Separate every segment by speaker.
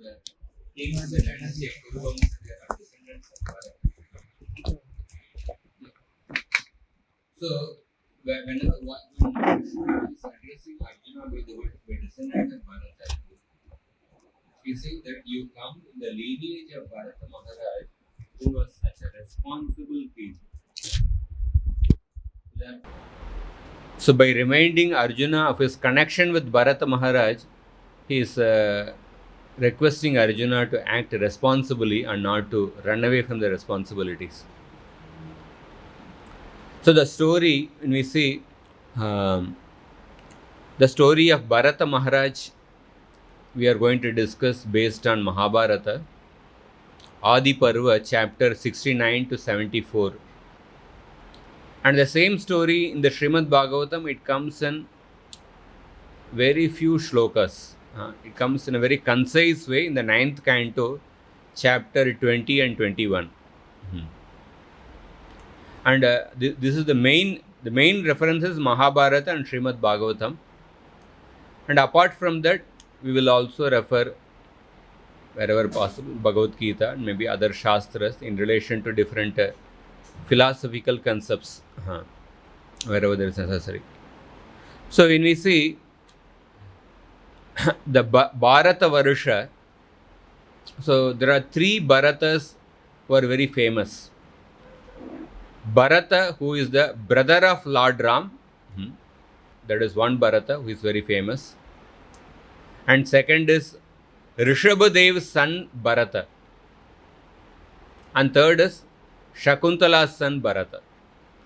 Speaker 1: the kings in the dynasty of Kuruvams, they are descendants of Bharata. So, whenever one is addressing Arjuna by the word descendants of Bharata, he says that you come in the lineage of Bharata Maharaj, who was such a responsible king. So, by reminding Arjuna of his connection with Bharata Maharaj, he is requesting Arjuna to act responsibly and not to run away from the responsibilities. So, the story, when we see the story of Bharata Maharaj, we are going to discuss based on Mahabharata, Adi Parva, chapter 69 to 74. And the same story in the Srimad Bhagavatam, it comes in very few shlokas. It comes in a very concise way in the 9th canto, chapter 20 and 21. And this is the main references Mahabharata and Srimad Bhagavatam. And apart from that, we will also refer wherever possible Bhagavad Gita and maybe other Shastras in relation to different philosophical concepts wherever there is necessary. So when we see the Bharata Varusha, so there are three Bharatas who are very famous. Bharata, who is the brother of Lord Ram, that is one Bharata who is very famous. And second is Rishabhadev's son Bharata. And third is Shakuntala's son Bharata.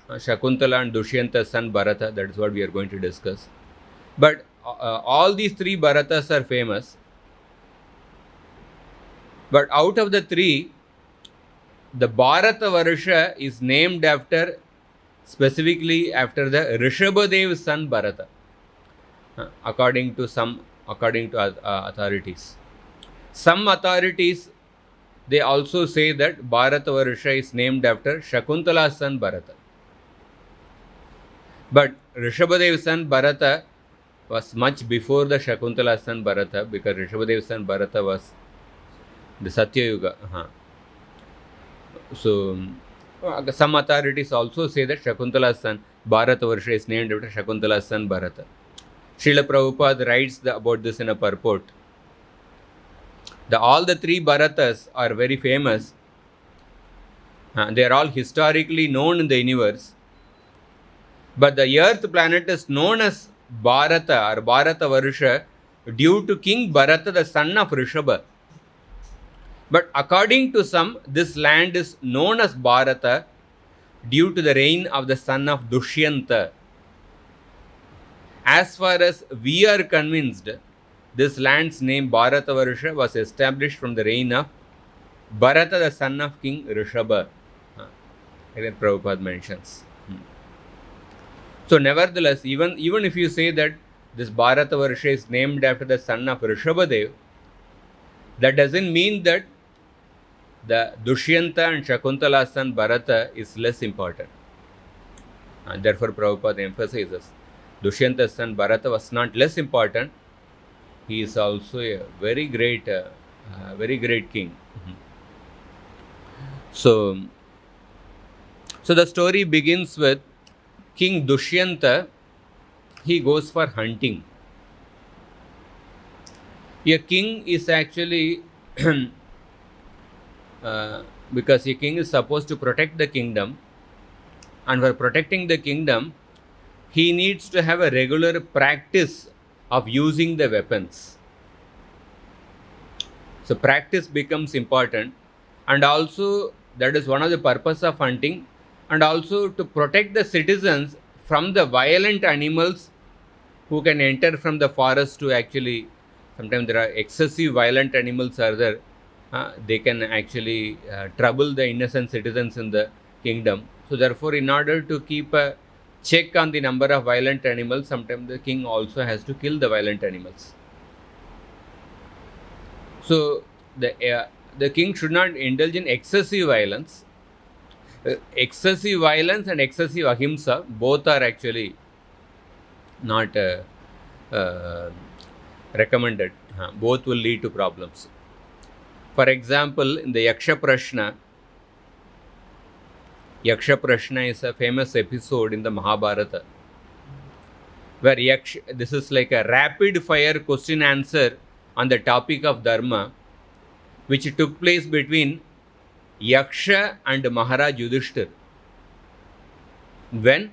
Speaker 1: Shakuntala and Dushyanta's son Bharata, that is what we are going to discuss. But all these three Bharatas are famous. But out of the three, the Bharata Varusha is named specifically after the Rishabhadev's son Bharata, according to authorities. Some authorities, they also say that Bharata Varusha is named after Shakuntala's son Bharata. But Rishabhadev's son Bharata was much before the Shakuntala's son Bharata, because Rishabhadev's son Bharata was the Satya Yuga. So, some authorities also say that Shakuntala's son Bharata Varusha is named after Shakuntala's son Bharata. Srila Prabhupada writes about this in a purport. All the three Bharatas are very famous. They are all historically known in the universe. But the earth planet is known as Bharata or Bharata Varusha due to King Bharata, the son of Rishabha. But according to some, this land is known as Bharata due to the reign of the son of Dushyanta. As far as we are convinced, this land's name Bharata Varusha was established from the reign of Bharata, the son of King Rishabha. Like Prabhupada mentions. So nevertheless, even if you say that this Bharata Varusha is named after the son of Rishabhadev, that doesn't mean that the Dushyanta and Shakuntala's son Bharata is less important. And therefore Prabhupada emphasizes Dushyanta's son Bharata was not less important. He is also a very great king. So the story begins with King Dushyanta. He goes for hunting. A king is actually because a king is supposed to protect the kingdom, and for protecting the kingdom, he needs to have a regular practice of using the weapons. So practice becomes important, and also that is one of the purpose of hunting, and also to protect the citizens from the violent animals who can enter from the forest to actually, sometimes there are excessive violent animals are there. They can actually trouble the innocent citizens in the kingdom. So therefore, in order to keep a check on the number of violent animals, sometimes the king also has to kill the violent animals. So the king should not indulge in excessive violence. Excessive violence and excessive ahimsa, both are actually not recommended. Both will lead to problems. For example, in the Yaksha Prashna is a famous episode in the Mahabharata, where this is like a rapid fire question answer on the topic of dharma, which took place between Yaksha and Maharaj Yudhishthir. When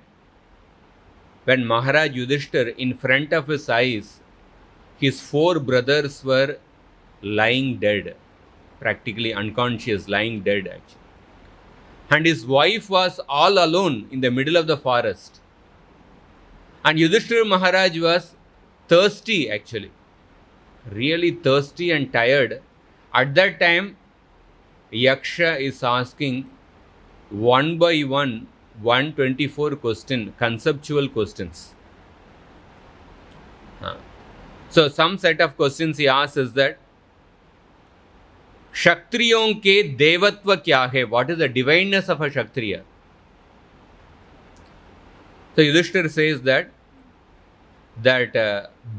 Speaker 1: Maharaj Yudhishthir, in front of his eyes, his 4 brothers were lying dead, practically unconscious, lying dead actually. And his wife was all alone in the middle of the forest. And Yudhishthira Maharaj was thirsty actually, really thirsty and tired. At that time, Yaksha is asking one by one 124 conceptual questions. So some set of questions he asks is that Kshatriyon ke devatva kya hai? What is the divineness of a Kshatriya? So Yudhishthir says that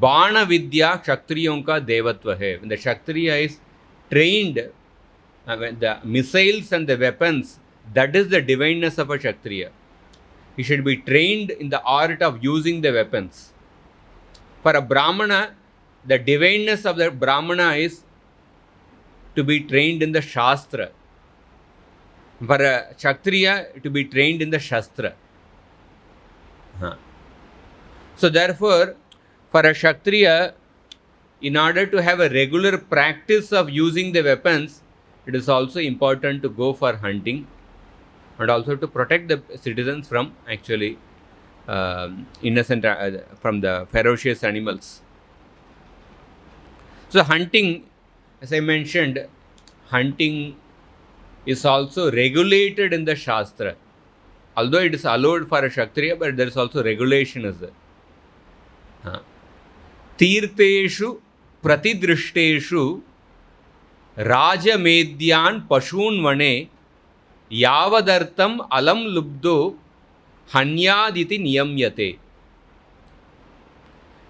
Speaker 1: Bana Vidya Kshatriyon ka devatva hai. When the Kshatriya is trained, when the missiles and the weapons, that is the divineness of a Kshatriya. He should be trained in the art of using the weapons. For a Brahmana, the divineness of the Brahmana is to be trained in the Shastra. For a Kshatriya, to be trained in the Shastra. So therefore, for a Kshatriya, in order to have a regular practice of using the weapons, it is also important to go for hunting and also to protect the citizens from actually innocent, from the ferocious animals. So hunting, as I mentioned, hunting is also regulated in the Shastra. Although it is allowed for a Kshatriya, but there is also regulation as well. Tirteshu pratidrishteshu rajamedyan pashun vane yavadartam alam lubdo hanyaditi niyamyate.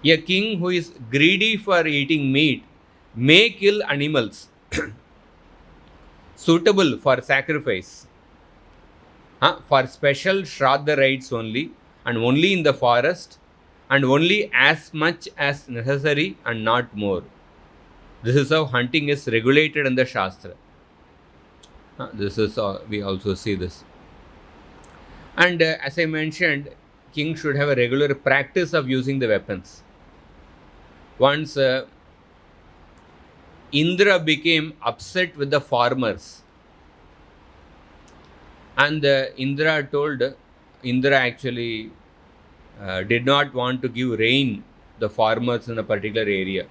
Speaker 1: A king who is greedy for eating meat may kill animals suitable for sacrifice, for special Shraddha rites only, and only in the forest, and only as much as necessary and not more. This is how hunting is regulated in the Shastra. This is we also see this. And as I mentioned, king should have a regular practice of using the weapons. Once Indra became upset with the farmers, and Indra actually did not want to give rain the farmers in a particular area.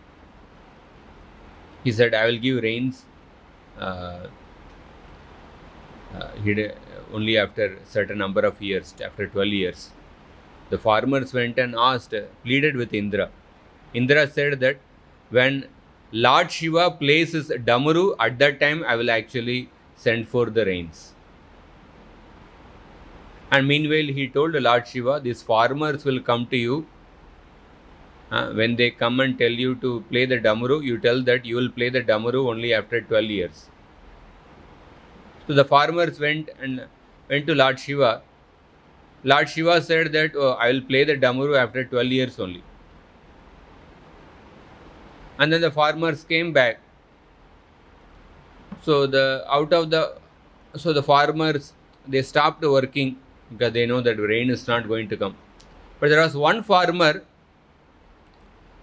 Speaker 1: He said, I will give rains only after certain number of years, after 12 years. The farmers went and pleaded with Indra. Indra said that when Lord Shiva plays his Damaru, at that time I will actually send for the rains. And meanwhile, he told Lord Shiva, these farmers will come to you. When they come and tell you to play the Damaru, you tell that you will play the Damaru only after 12 years. So the farmers went to Lord Shiva. Lord Shiva said that I will play the Damaru after 12 years only. And then the farmers came back. So the farmers, they stopped working because they know that rain is not going to come. But there was one farmer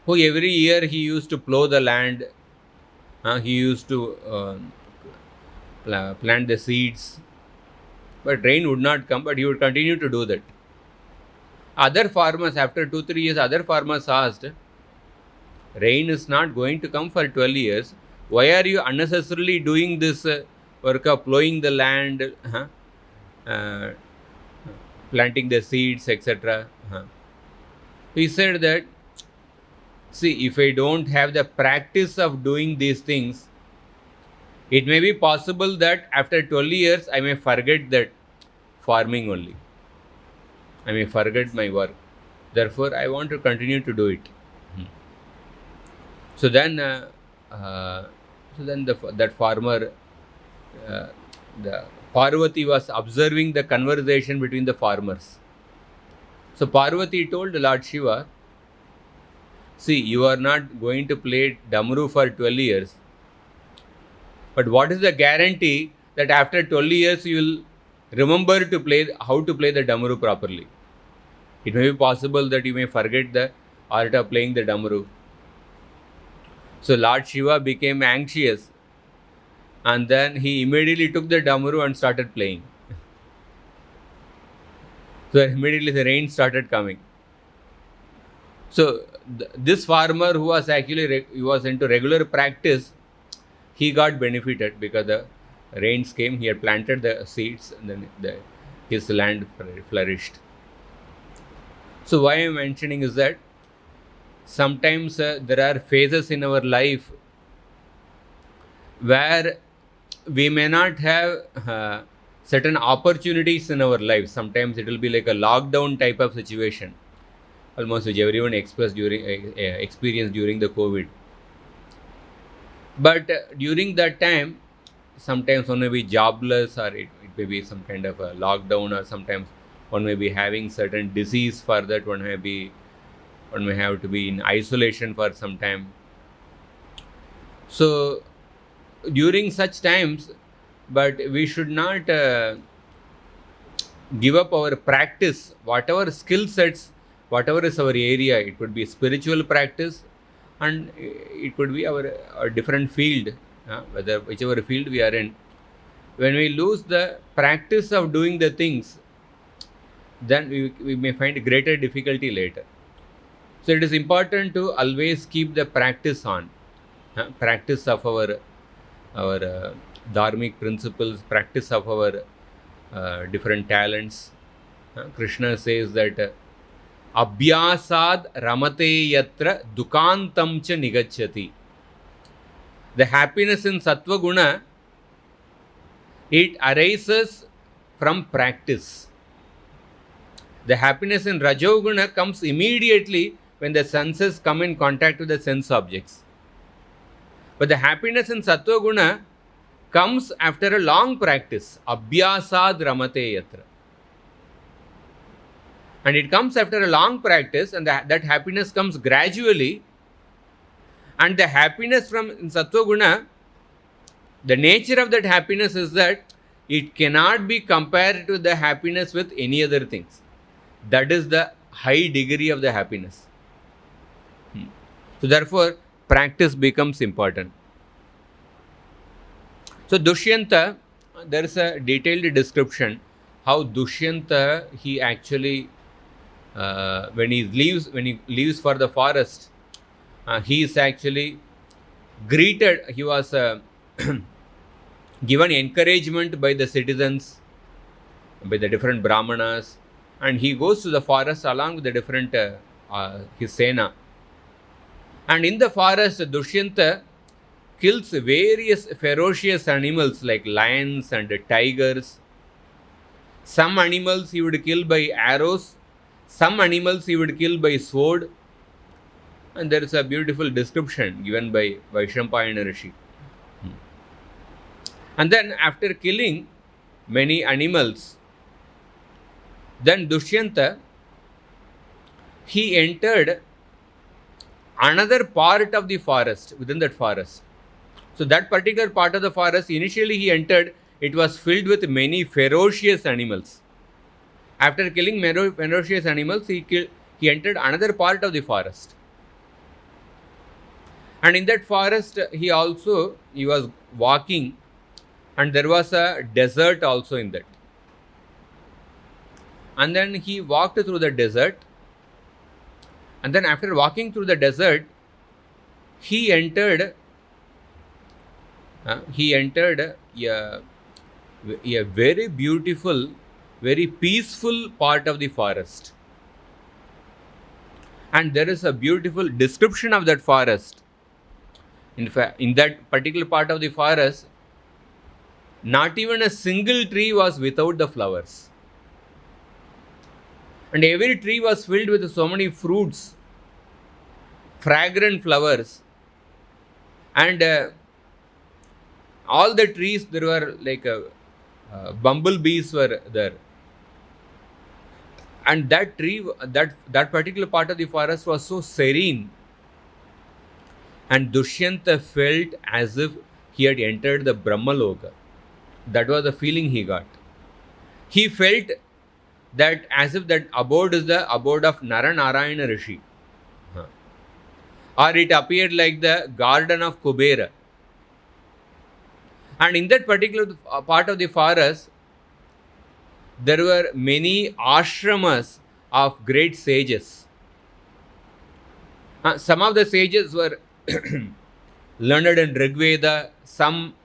Speaker 1: who every year he used to plow the land. He used to plant the seeds. But rain would not come, but he would continue to do that. Other farmers, after 2-3 years, other farmers asked, rain is not going to come for 12 years. Why are you unnecessarily doing this work of plowing the land, planting the seeds, etc.? He said that, see, if I don't have the practice of doing these things, it may be possible that after 12 years, I may forget that farming only. I may forget my work. Therefore, I want to continue to do it. So then So then that farmer, uh, the Parvati was observing the conversation between the farmers. So Parvati told Lord Shiva, see, you are not going to play Damru for 12 years, but what is the guarantee that after 12 years you will remember to play how to play the Damru properly? It may be possible that you may forget the art of playing the Damru. So Lord Shiva became anxious, and then he immediately took the Damru and started playing. So immediately the rain started coming. So this farmer who was actually he was into regular practice, he got benefited because the rains came. He had planted the seeds, and then his land flourished. So why I'm mentioning is that sometimes there are phases in our life where we may not have certain opportunities in our life. Sometimes it will be like a lockdown type of situation, almost which everyone experienced during the COVID. But during that time, sometimes one may be jobless, or it may be some kind of a lockdown, or sometimes one may be having certain disease. For that, one may have to be in isolation for some time. So during such times, but we should not give up our practice, whatever skill sets, whatever is our area. It could be spiritual practice, and it could be our different field, whichever field we are in. When we lose the practice of doing the things, then we may find greater difficulty later. So it is important to always keep the practice on, practice of our dharmic principles, practice of our different talents. Krishna says that abhyasad ramate yatra dukantam cha nigachyati. The happiness in sattva guna, it arises from practice. The happiness in rajoguna comes immediately when the senses come in contact with the sense objects. But the happiness in sattva guna comes after a long practice. Abhyasad ramate yatra. And it comes after a long practice, and that happiness comes gradually. And the happiness from sattva guna, the nature of that happiness is that it cannot be compared to the happiness with any other things. That is the high degree of the happiness. So therefore, practice becomes important. So Dushyanta, there is a detailed description how Dushyanta, he actually when he leaves for the forest, he is actually greeted. He was given encouragement by the citizens, by the different brahmanas, and he goes to the forest along with the different his sena. And in the forest, Dushyanta kills various ferocious animals like lions and tigers. Some animals he would kill by arrows, some animals he would kill by sword. And there is a beautiful description given by Vaishampayana Rishi. And then after killing many animals, then Dushyanta, he entered another part of the forest, within that forest. So that particular part of the forest, initially he entered, it was filled with many ferocious animals. After killing ferocious animals, he entered another part of the forest. And in that forest, he was walking, and there was a desert also in that. And then he walked through the desert, and then after walking through the desert, he entered a very beautiful, very peaceful part of the forest. And there is a beautiful description of that forest. In fact, in that particular part of the forest, not even a single tree was without the flowers. And every tree was filled with so many fruits, fragrant flowers. And All the trees, there were like bumblebees were there. And that tree, that particular part of the forest was so serene. And Dushyanta felt as if he had entered the Brahmaloka. That was the feeling he got. He felt that as if that abode is the abode of Naranarayana Rishi. Or it appeared like the garden of Kubera. And in that particular part of the forest, there were many ashramas of great sages. Some of the sages were learned in Rigveda, some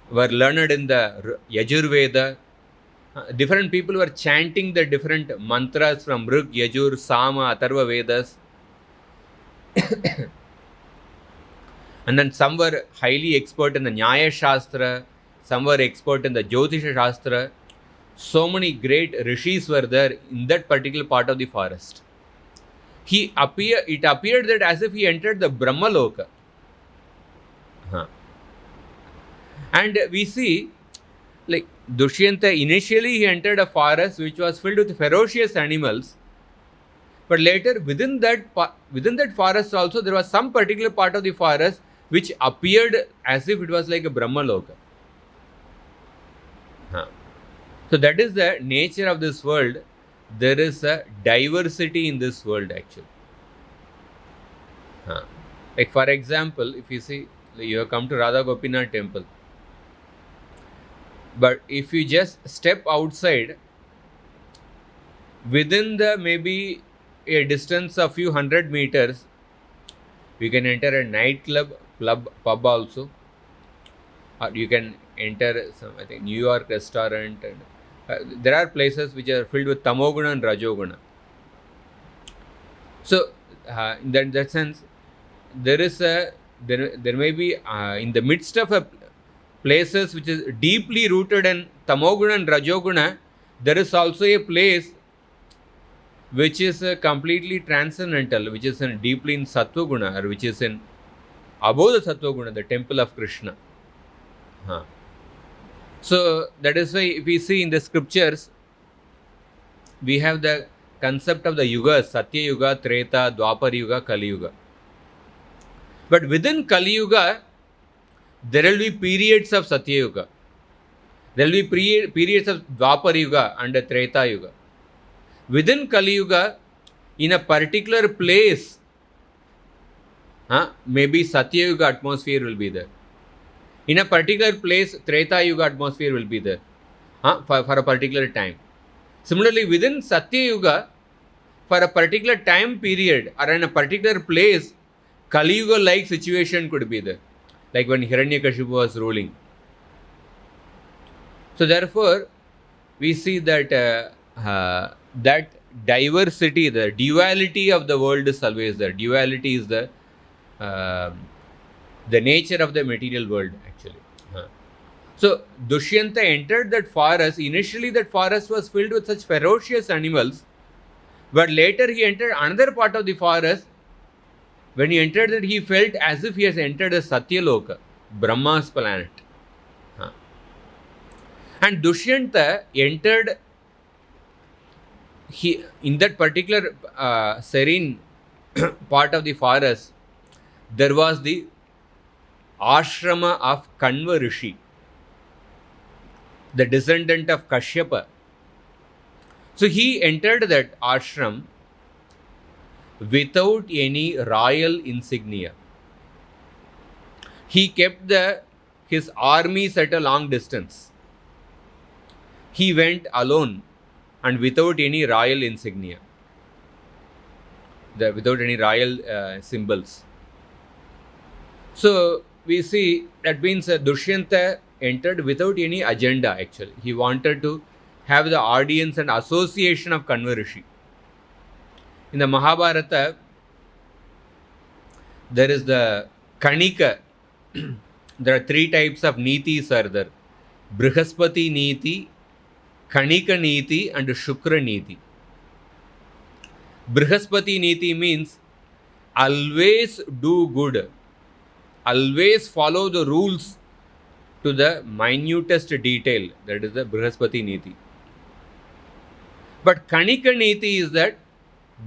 Speaker 1: were learned in the Yajurveda. Different people were chanting the different mantras from Rig, Yajur, Sama, Atharva Vedas. And then some were highly expert in the Nyaya Shastra, some were expert in the Jyotisha Shastra. So many great rishis were there in that particular part of the forest. It appeared that as if he entered the Brahmaloka. And we see, like Dushyanta, initially he entered a forest which was filled with ferocious animals. But later, within that forest also, there was some particular part of the forest which appeared as if it was like a Brahmaloka. So that is the nature of this world. There is a diversity in this world actually. Like for example, if you see, you have come to Radha Gopinath temple. But if you just step outside, within the maybe a distance of few hundred meters, you can enter a nightclub, pub also, or you can enter some, I think, New York restaurant, and there are places which are filled with tamoguna and rajoguna. So in that sense, there may be in the midst of a places which is deeply rooted in tamoguna and rajoguna, there is also a place which is completely transcendental, which is deeply in Sattva-guna, or which is in above the Sattva-guna, the temple of Krishna. So that is why if we see in the scriptures, we have the concept of the yugas, Satya Yuga, Treta, Dwapar Yuga, Kali Yuga. But within Kali Yuga, there will be periods of Satya Yuga. There will be periods of Dwapar Yuga and Treta Yuga. Within Kali Yuga, in a particular place, maybe Satya Yuga atmosphere will be there. In a particular place, Treta Yuga atmosphere will be there for a particular time. Similarly, within Satya Yuga, for a particular time period or in a particular place, Kali Yuga-like situation could be there, like when Hiranyakashipu was ruling. So therefore, we see that that diversity, the duality of the world is always there. Duality is the nature of the material world actually. So Dushyanta entered that forest. Initially that forest was filled with such ferocious animals, but later he entered another part of the forest. When he entered that, he felt as if he has entered a Satyaloka, Brahma's planet. And Dushyanta entered in that particular serene part of the forest. There was the ashrama of Kanva Rishi, the descendant of Kashyapa. So he entered that ashram without any royal insignia. He kept his armies at a long distance. He went alone and without any royal insignia, without any royal symbols. So we see that means Dushyanta entered without any agenda actually. He wanted to have the audience and association of Kanva Rishi. In the Mahabharata, there is the Kanika. There are three types of Nitis are there. Brihaspati Niti, Kanika Niti and Shukra Niti. Brihaspati Niti means always do good. Always follow the rules to the minutest detail, that is the Brihaspati Niti. But Kanika Niti is that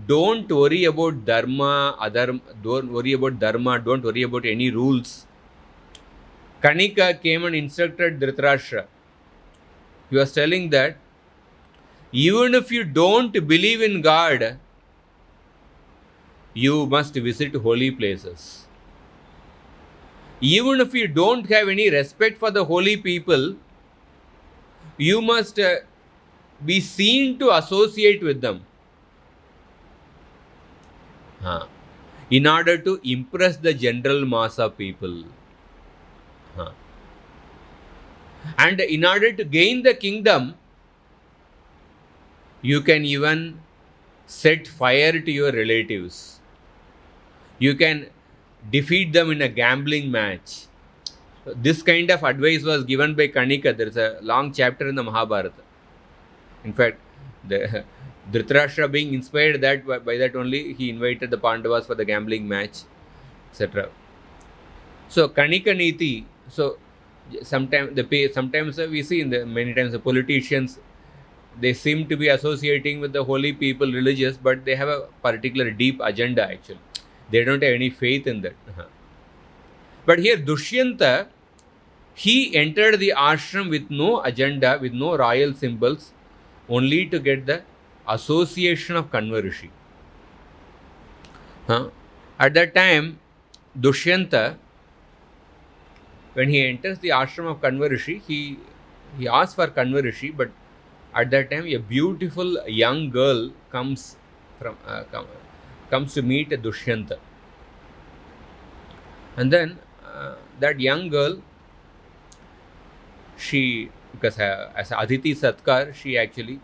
Speaker 1: don't worry about dharma, don't worry about dharma, don't worry about any rules. Kanika came and instructed Dhritarashtra. He was telling that even if you don't believe in God, you must visit holy places. Even if you don't have any respect for the holy people, you must be seen to associate with them in order to impress the general mass of people. And in order to gain the kingdom, you can even set fire to your relatives. You can defeat them in a gambling match. This kind of advice was given by Kanika. There is a long chapter in the Mahabharata. In fact, the Dhritarashtra, being inspired by that only, he invited the Pandavas for the gambling match, etc. So Kanika Niti. So sometimes we see many times the politicians, they seem to be associating with the holy people, religious, but they have a particular deep agenda actually. They don't have any faith in that. But here Dushyanta, he entered the ashram with no agenda, with no royal symbols, only to get the association of Kanva Rishi. At that time, Dushyanta, when he enters the ashram of Kanva Rishi, he asks for Kanva Rishi, but at that time a beautiful young girl comes to meet Dushyanta. And then that young girl, because as Aditi Satkar, she actually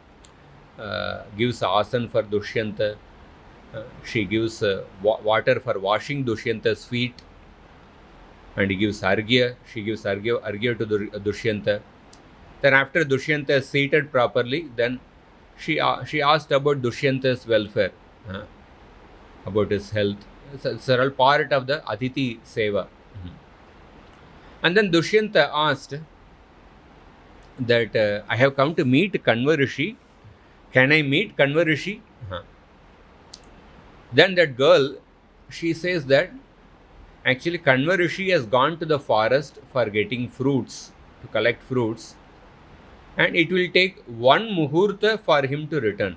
Speaker 1: gives asan for Dushyanta. She gives water for washing Dushyanta's feet, and he gives arghya. She gives arghya to Dushyanta. Then after Dushyanta is seated properly, then she asked about Dushyanta's welfare, about his health. It's all part of the Aditi Seva. And then Dushyanta asked that I have come to meet Kanva Rishi. Can I meet Kanva Rishi? Then that girl, she says that actually Kanva Rishi has gone to the forest for getting fruits, to collect fruits, and it will take one muhurta for him to return.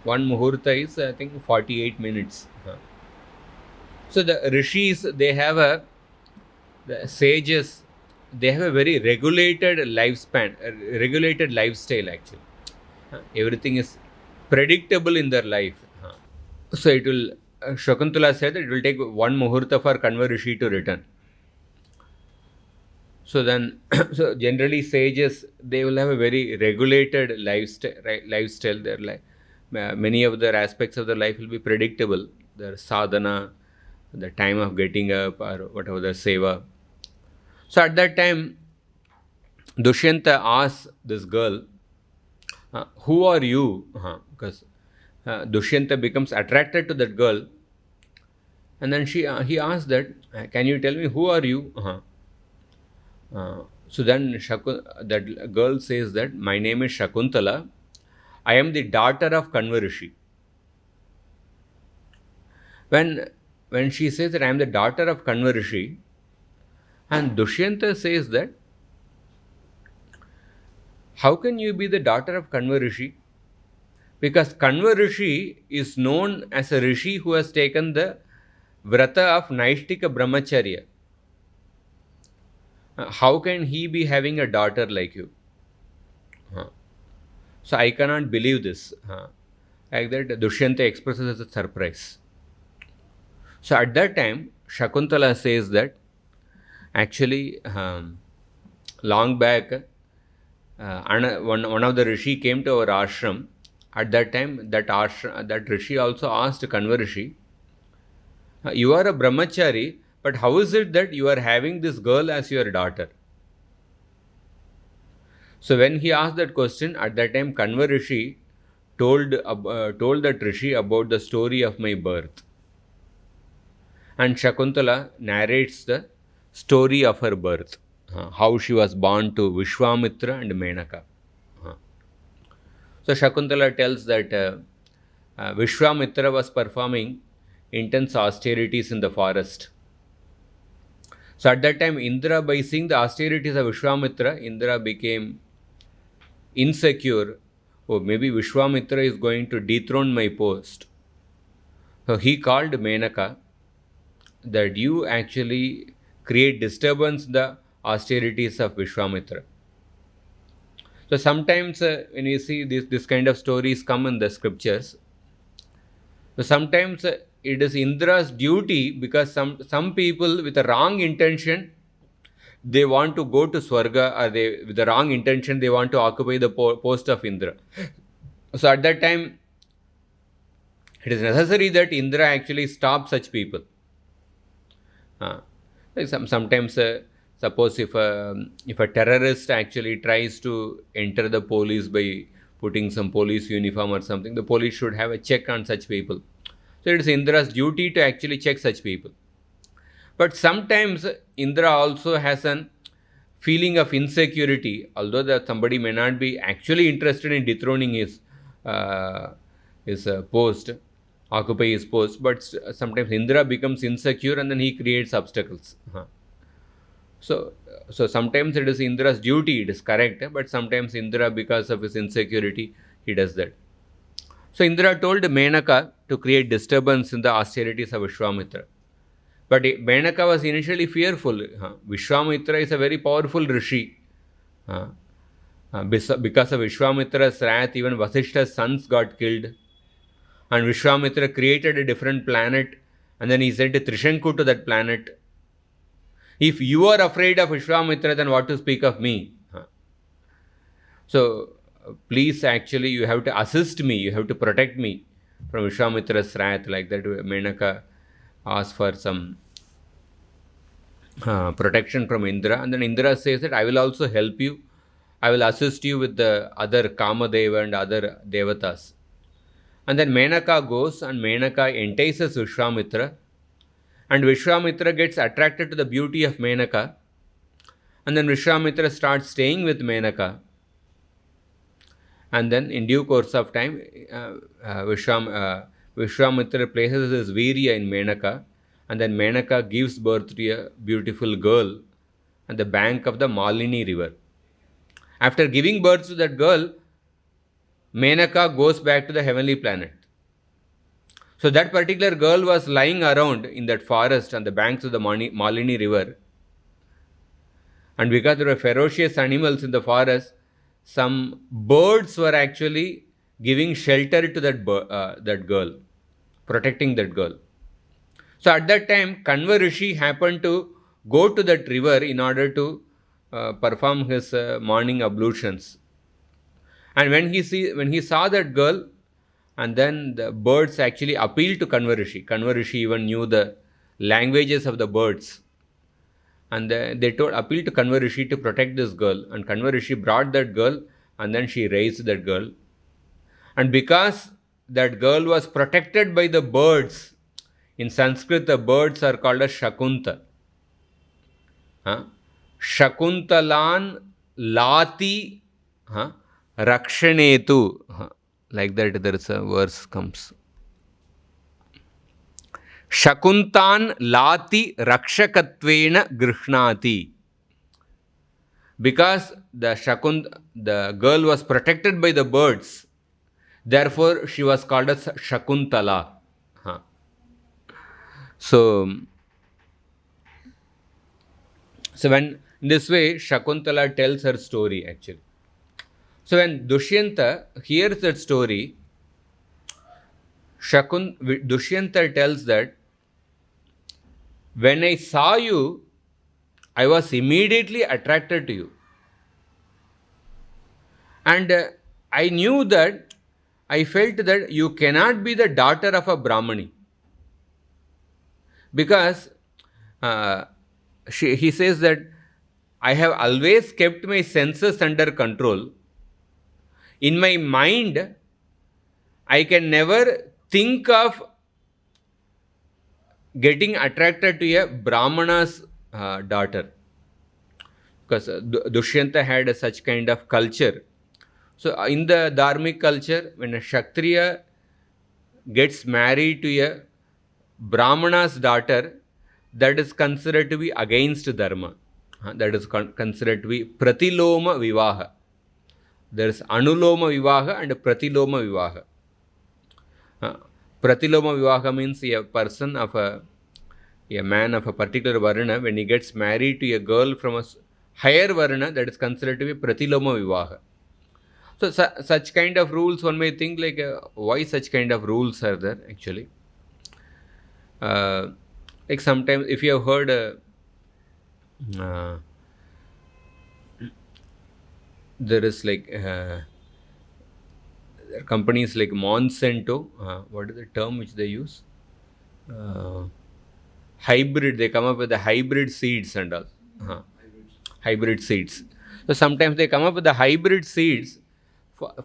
Speaker 1: One muhurta is, I think, 48 minutes. So the rishis, the sages, they have a very regulated lifespan, regulated lifestyle actually. Everything is predictable in their life. So it will, Shakuntala said that it will take one muhurta for Kanva Rishi to return. So then, so generally sages, they will have a very regulated lifestyle. Many of their aspects of their life will be predictable. Their sadhana, the time of getting up, or whatever the seva. So at that time, Dushyanta asks this girl, who are you? Because Dushyanta becomes attracted to that girl, and then he asks that, can you tell me who are you? So then that girl says that my name is Shakuntala. I am the daughter of Kanva Rishi. When she says that I am the daughter of Kanva Rishi, and Dushyanta says that, how can you be the daughter of Kanva Rishi? Because Kanva Rishi is known as a Rishi who has taken the Vrata of Naishtika Brahmacharya. How can he be having a daughter like you? So I cannot believe this. Like that, Dushyanta expresses as a surprise. So at that time, Shakuntala says that actually, long back, one of the rishi came to our ashram. At that time, that rishi also asked Kanva Rishi, you are a brahmachari, but how is it that you are having this girl as your daughter? So when he asked that question, at that time Kanva Rishi told that rishi about the story of my birth. And Shakuntala narrates the story of her birth. how she was born to Vishwamitra and Menaka. So Shakuntala tells that Vishwamitra was performing intense austerities in the forest. So at that time, Indra, by seeing the austerities of Vishwamitra, Indra became insecure. Oh, maybe Vishwamitra is going to dethrone my post. So he called Menaka that you actually create disturbance in the austerities of Vishwamitra. So sometimes when you see this kind of stories come in the scriptures, so sometimes it is Indra's duty, because some people with a wrong intention, they want to go to Swarga, or they with the wrong intention they want to occupy the post of Indra. So at that time, it is necessary that Indra actually stop such people. Sometimes, suppose if a terrorist actually tries to enter the police by putting some police uniform or something, the police should have a check on such people. So it is Indra's duty to actually check such people. But sometimes Indra also has an feeling of insecurity, although that somebody may not be actually interested in dethroning his post, occupy his post, but sometimes Indra becomes insecure and then he creates obstacles. So sometimes it is Indra's duty, it is correct, but sometimes Indra, because of his insecurity, he does that. So Indra told Menaka to create disturbance in the austerities of Vishwamitra. But Menaka was initially fearful. Vishwamitra is a very powerful rishi. Because of Vishwamitra's wrath, even Vasishta's sons got killed. And Vishwamitra created a different planet, and then he sent Trishanku to that planet. If you are afraid of Vishwamitra, then what to speak of me? So please, actually, you have to assist me, you have to protect me from Vishwamitra's wrath. Like that, Menaka asked for some protection from Indra, and then Indra says that I will also help you, I will assist you with the other Kamadeva and other Devatas. And then Menaka goes, and Menaka entices Vishwamitra, and Vishwamitra gets attracted to the beauty of Menaka, and then Vishwamitra starts staying with Menaka. And then in due course of time, Vishwamitra places his virya in Menaka, and then Menaka gives birth to a beautiful girl at the bank of the Malini river. After giving birth to that girl, Menaka goes back to the heavenly planet. So that particular girl was lying around in that forest on the banks of the Malini river. And because there were ferocious animals in the forest, some birds were actually giving shelter to that girl, protecting that girl. So at that time, Kanva Rishi happened to go to that river in order to perform his morning ablutions. And when he saw that girl, and then the birds actually appealed to Kanva Rishi. Kanva Rishi even knew the languages of the birds. And they appealed to Kanva Rishi to protect this girl. And Kanva Rishi brought that girl, and then she raised that girl. And because that girl was protected by the birds, in Sanskrit the birds are called as Shakunta. Shakuntalan Lati Rakshanetu. Like that, there is a verse comes. Shakuntan Lati Rakshakatvena Grihnati. Because the girl was protected by the birds, therefore she was called as Shakuntala. So when in this way Shakuntala tells her story actually. So when Dushyanta hears that story, Dushyanta tells that when I saw you, I was immediately attracted to you. And I knew that, I felt that you cannot be the daughter of a Brahmani. Because he says that I have always kept my senses under control. In my mind, I can never think of getting attracted to a Brahmana's daughter. because Dushyanta had such kind of culture. So in the dharmic culture, when a Kshatriya gets married to a Brahmana's daughter, that is considered to be against dharma. That is considered to be pratiloma vivaha. There is anuloma vivaha and pratiloma vivaha. Pratiloma vivaha means a person of a man of a particular varna, when he gets married to a girl from a higher varna, that is considered to be pratiloma vivaha. So such kind of rules, one may think like why such kind of rules are there actually. Like sometimes if you have heard there is like companies like Monsanto, what is the term which they use? Hybrid, they come up with the hybrid seeds and all. Hybrid seeds. So sometimes they come up with the hybrid seeds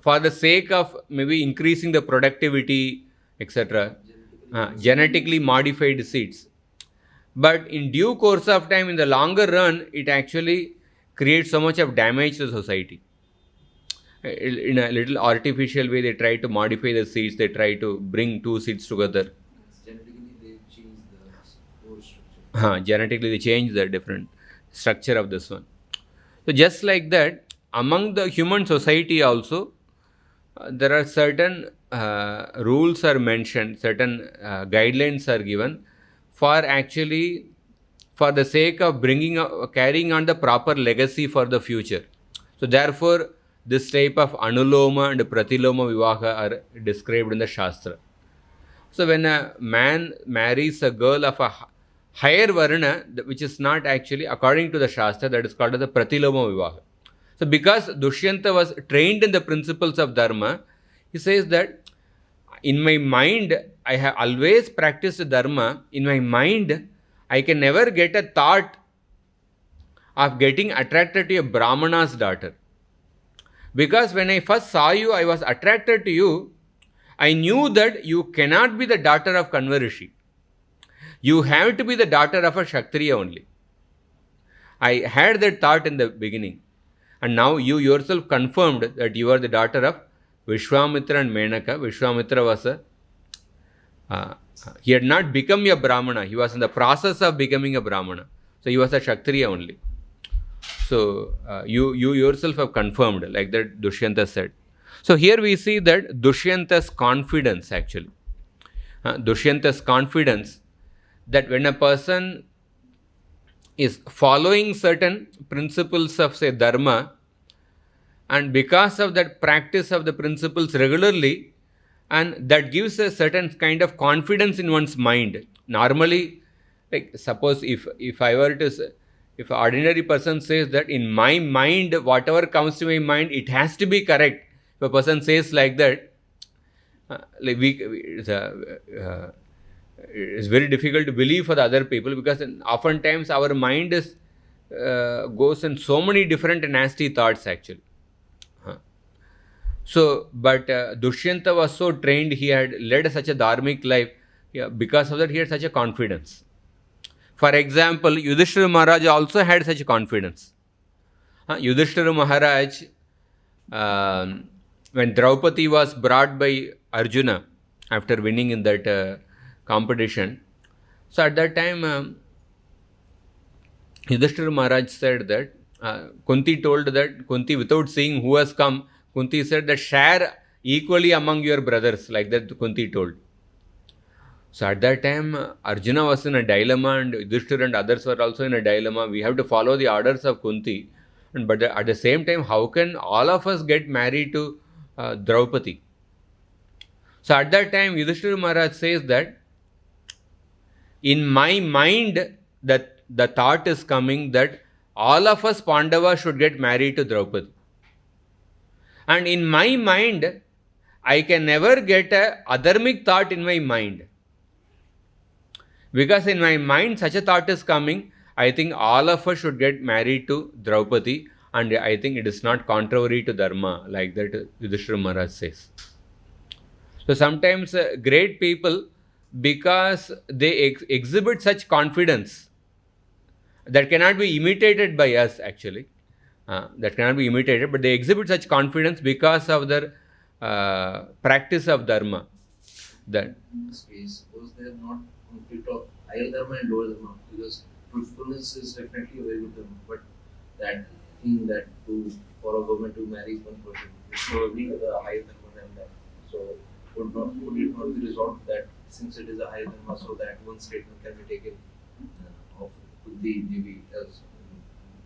Speaker 1: for the sake of maybe increasing the productivity, etc. Genetically modified seeds. But in due course of time, in the longer run, it actually creates so much of damage to society. In a little artificial way, they try to modify the seeds, they try to bring two seeds together. Genetically they change the different structure of this one. So just like that, among the human society also, there are certain rules are mentioned, certain guidelines are given for actually for the sake of carrying on the proper legacy for the future. So therefore, this type of anuloma and pratiloma vivaha are described in the Shastra. So when a man marries a girl of a higher varna, which is not actually according to the Shastra, that is called as the pratiloma vivaha. So because Dushyanta was trained in the principles of dharma, he says that in my mind, I have always practiced dharma. In my mind, I can never get a thought of getting attracted to a Brahmana's daughter. Because when I first saw you, I was attracted to you. I knew that you cannot be the daughter of Kanva. You have to be the daughter of a Kshatriya only. I had that thought in the beginning. And now you yourself confirmed that you are the daughter of Vishwamitra and Menaka. Vishwamitra was he had not become a Brahmana. He was in the process of becoming a Brahmana. So he was a Kshatriya only. So you yourself have confirmed, like that Dushyanta said. So here we see that Dushyanta's confidence actually. Dushyanta's confidence that when a person is following certain principles of say dharma, and because of that practice of the principles regularly, and that gives a certain kind of confidence in one's mind. Normally, like suppose if I were to say, if an ordinary person says that in my mind, whatever comes to my mind, it has to be correct. If a person says like that, it's very difficult to believe for the other people, because oftentimes our mind is goes in so many different nasty thoughts actually. So, but Dushyanta was so trained, he had led such a dharmic life, because of that he had such a confidence. For example, Yudhishthira Maharaj also had such a confidence. Yudhishthira Maharaj, when Draupadi was brought by Arjuna after winning in that competition, so at that time Yudhishthira Maharaj said that, Kunti told that, Kunti without seeing who has come, Kunti said that share equally among your brothers, like that Kunti told. So at that time Arjuna was in a dilemma, and Yudhishthira and others were also in a dilemma. We have to follow the orders of Kunti, but at the same time, how can all of us get married to Draupadi? So at that time Yudhishthira Maharaj says that, in my mind, that the thought is coming that all of us Pandavas should get married to Draupadi. And in my mind, I can never get a adharmic thought in my mind. Because in my mind, such a thought is coming, I think all of us should get married to Draupadi, and I think it is not contrary to dharma, like that Yudhishthira Maharaj says. So sometimes great people, because they exhibit such confidence that cannot be imitated by us actually. that cannot be imitated, but they exhibit such confidence because of their practice of dharma. That
Speaker 2: suppose they are not conflict of higher dharma and lower dharma, because truthfulness is definitely a very good dharma, but that thing that for a woman to marry one person is probably a higher dharma than that. So would it not be resolved that since it is a higher dharma, so that one statement can be taken of the maybe as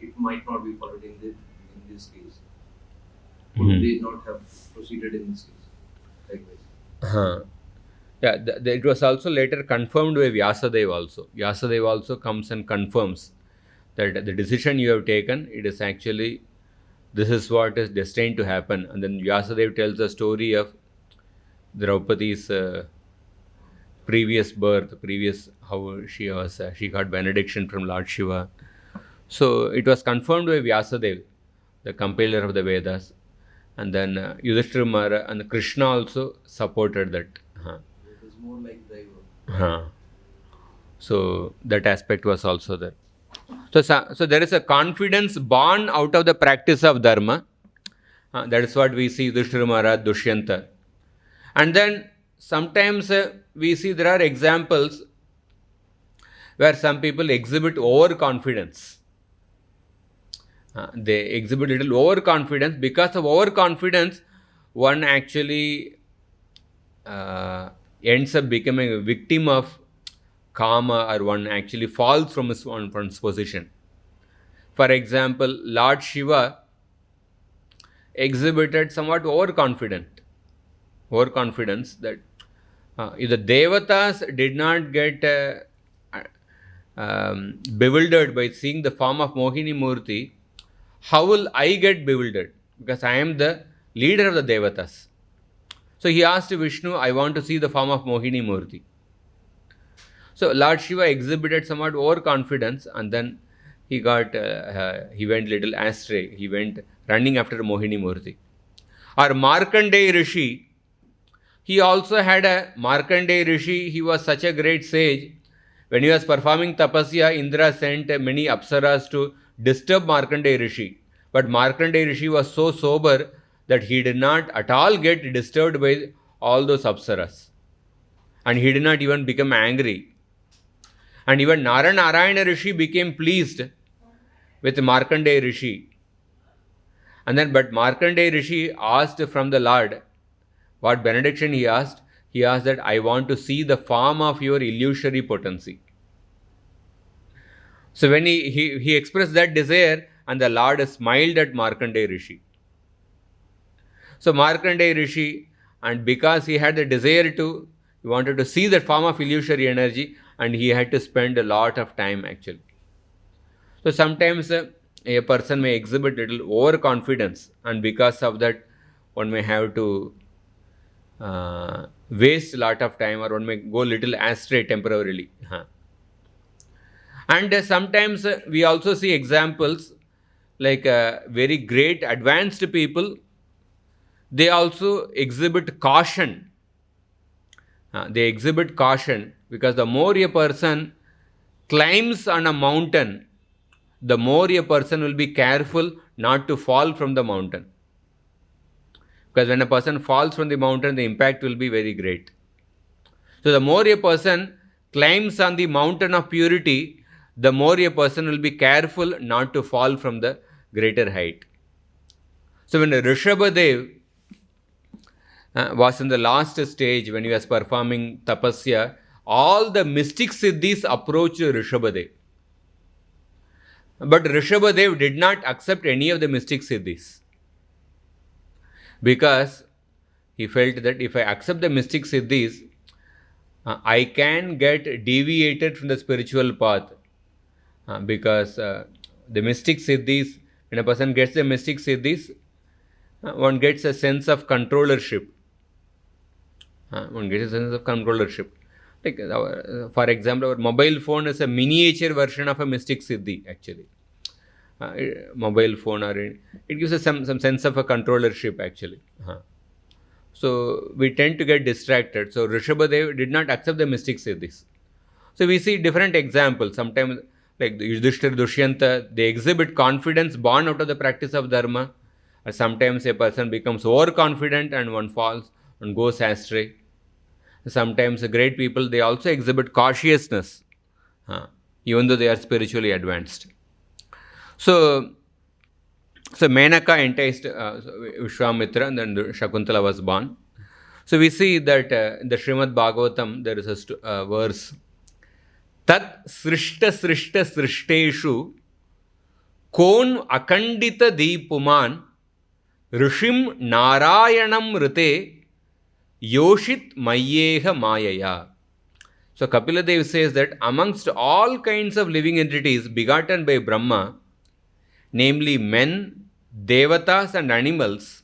Speaker 2: it might not be followed in this case. Would they not have proceeded in this case like this?
Speaker 1: Yeah, it was also later confirmed by Vyasadeva also. Vyasadeva also comes and confirms that the decision you have taken, it is actually, this is what is destined to happen. And then Vyasadeva tells the story of Draupadi's previous birth, how she got benediction from Lord Shiva. So it was confirmed by Vyasadeva, the compiler of the Vedas. And then Yudhishthira Maharaj and Krishna also supported that.
Speaker 2: It is more like Daiva.
Speaker 1: So that aspect was also there. So there is a confidence born out of the practice of dharma. That is what we see Yudhishthira Maharaj, Dushyanta. And then sometimes we see there are examples where some people exhibit overconfidence. They exhibit little overconfidence. Because of overconfidence, one actually ends up becoming a victim of karma, or one actually falls from one's position. For example, Lord Shiva exhibited somewhat overconfidence that if the devatas did not get bewildered by seeing the form of Mohini Murti, how will I get bewildered? Because I am the leader of the devatas. So he asked Vishnu, I want to see the form of Mohini Murti. So Lord Shiva exhibited somewhat overconfidence, and then he went little astray. He went running after Mohini Murti. Or Markandeya Rishi, he also had a Markandeya Rishi. He was such a great sage. When he was performing tapasya, Indra sent many apsaras to disturb Markandeya Rishi. But Markandeya Rishi was so sober that he did not at all get disturbed by all those apsaras. And he did not even become angry. And even Narayana Rishi became pleased with Markandeya Rishi. And then, but Markandeya Rishi asked from the Lord, what benediction he asked? He asked that, I want to see the form of your illusory potency. So when he expressed that desire, and the Lord smiled at Markandeya Rishi. So Markandeya Rishi, and because he had the desire he wanted to see that form of illusory energy, and he had to spend a lot of time actually. So sometimes a person may exhibit little overconfidence, and because of that, one may have to waste a lot of time, or one may go little astray temporarily. And sometimes we also see examples like very great advanced people, they also exhibit caution. They exhibit caution because the more a person climbs on a mountain, the more a person will be careful not to fall from the mountain. Because when a person falls from the mountain, the impact will be very great. So the more a person climbs on the mountain of purity, the more a person will be careful not to fall from the greater height. So when Rishabhadev was in the last stage, when he was performing tapasya, all the mystic siddhis approached Rishabhadev. But Rishabhadev did not accept any of the mystic siddhis, because he felt that if I accept the mystic siddhis, I can get deviated from the spiritual path. Because the mystic siddhis, when a person gets the mystic siddhis, one gets a sense of controllership. Like for example, our mobile phone is a miniature version of a mystic siddhi actually. Mobile phone, or it gives us some sense of a controllership actually. So we tend to get distracted. So Rishabhadev did not accept the mystic siddhis. So we see different examples. Sometimes like the Yudhishthira, Dushyanta, they exhibit confidence born out of the practice of dharma. Or sometimes a person becomes overconfident and one falls and goes astray. Sometimes the great people, they also exhibit cautiousness, even though they are spiritually advanced. So, Menaka enticed Vishwamitra, and then Shakuntala was born. So we see that in the Srimad Bhagavatam there is a verse, Tat srishta srishta srishteshu kon akandita deepuman rishim narayanam rite yoshit mayyeha mayaya. So Kapiladev says that amongst all kinds of living entities begotten by Brahma, namely men, devatas and animals,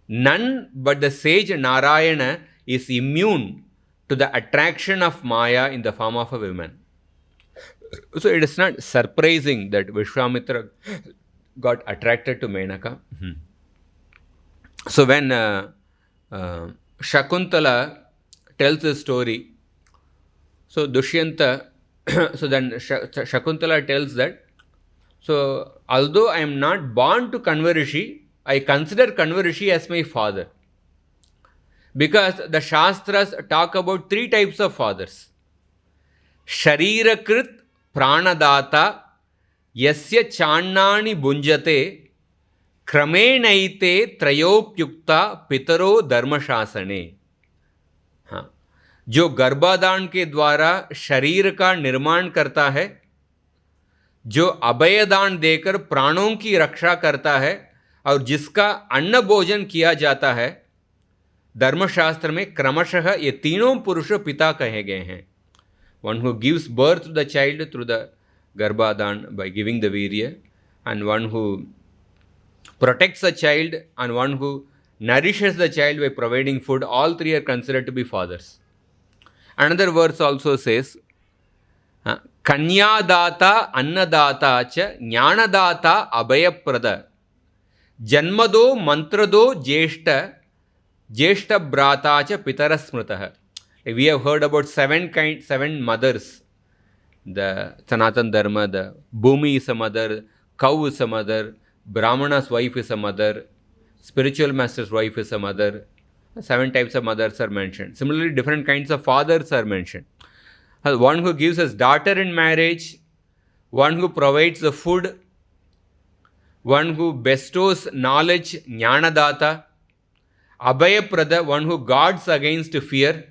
Speaker 1: none but the sage Narayana is immune to the attraction of Maya in the form of a woman. So it is not surprising that Vishwamitra got attracted to Menaka. So when Shakuntala tells the story, so Dushyanta, so then Shakuntala tells that, so although I am not born to Kanvarishi, I consider Kanvarishi as my father. Because the Shastras talk about three types of fathers. Sharirakrit pranadata yasya channani bunjate kramenaite trayopyukta pitaro dharmashasane. जो गर्भाधान के द्वारा शरीर का निर्माण करता है, जो अभयदान देकर प्राणों की रक्षा करता है और जिसका अन्न भोजन किया जाता है, धर्मशास्त्र में क्रमशः ये तीनों पुरुष पिता कहे गए हैं. One who gives birth to the child through the garbhadan by giving the virya, and one who protects the child, and one who nourishes the child by providing food, all three are considered to be fathers. Another verse also says, Kanyadata annadata cha jnanadata abhayaprada janmado mantrado jeshta brata cha pitarasmritaha. We have heard about seven mothers. The Sanatan Dharma, the Bhumi is a mother, cow is a mother, Brahmana's wife is a mother, spiritual master's wife is a mother. 7 types of mothers are mentioned. Similarly, different kinds of fathers are mentioned. One who gives his daughter in marriage, one who provides the food, one who bestows knowledge, jnanadata, abhayaprada, one who guards against fear,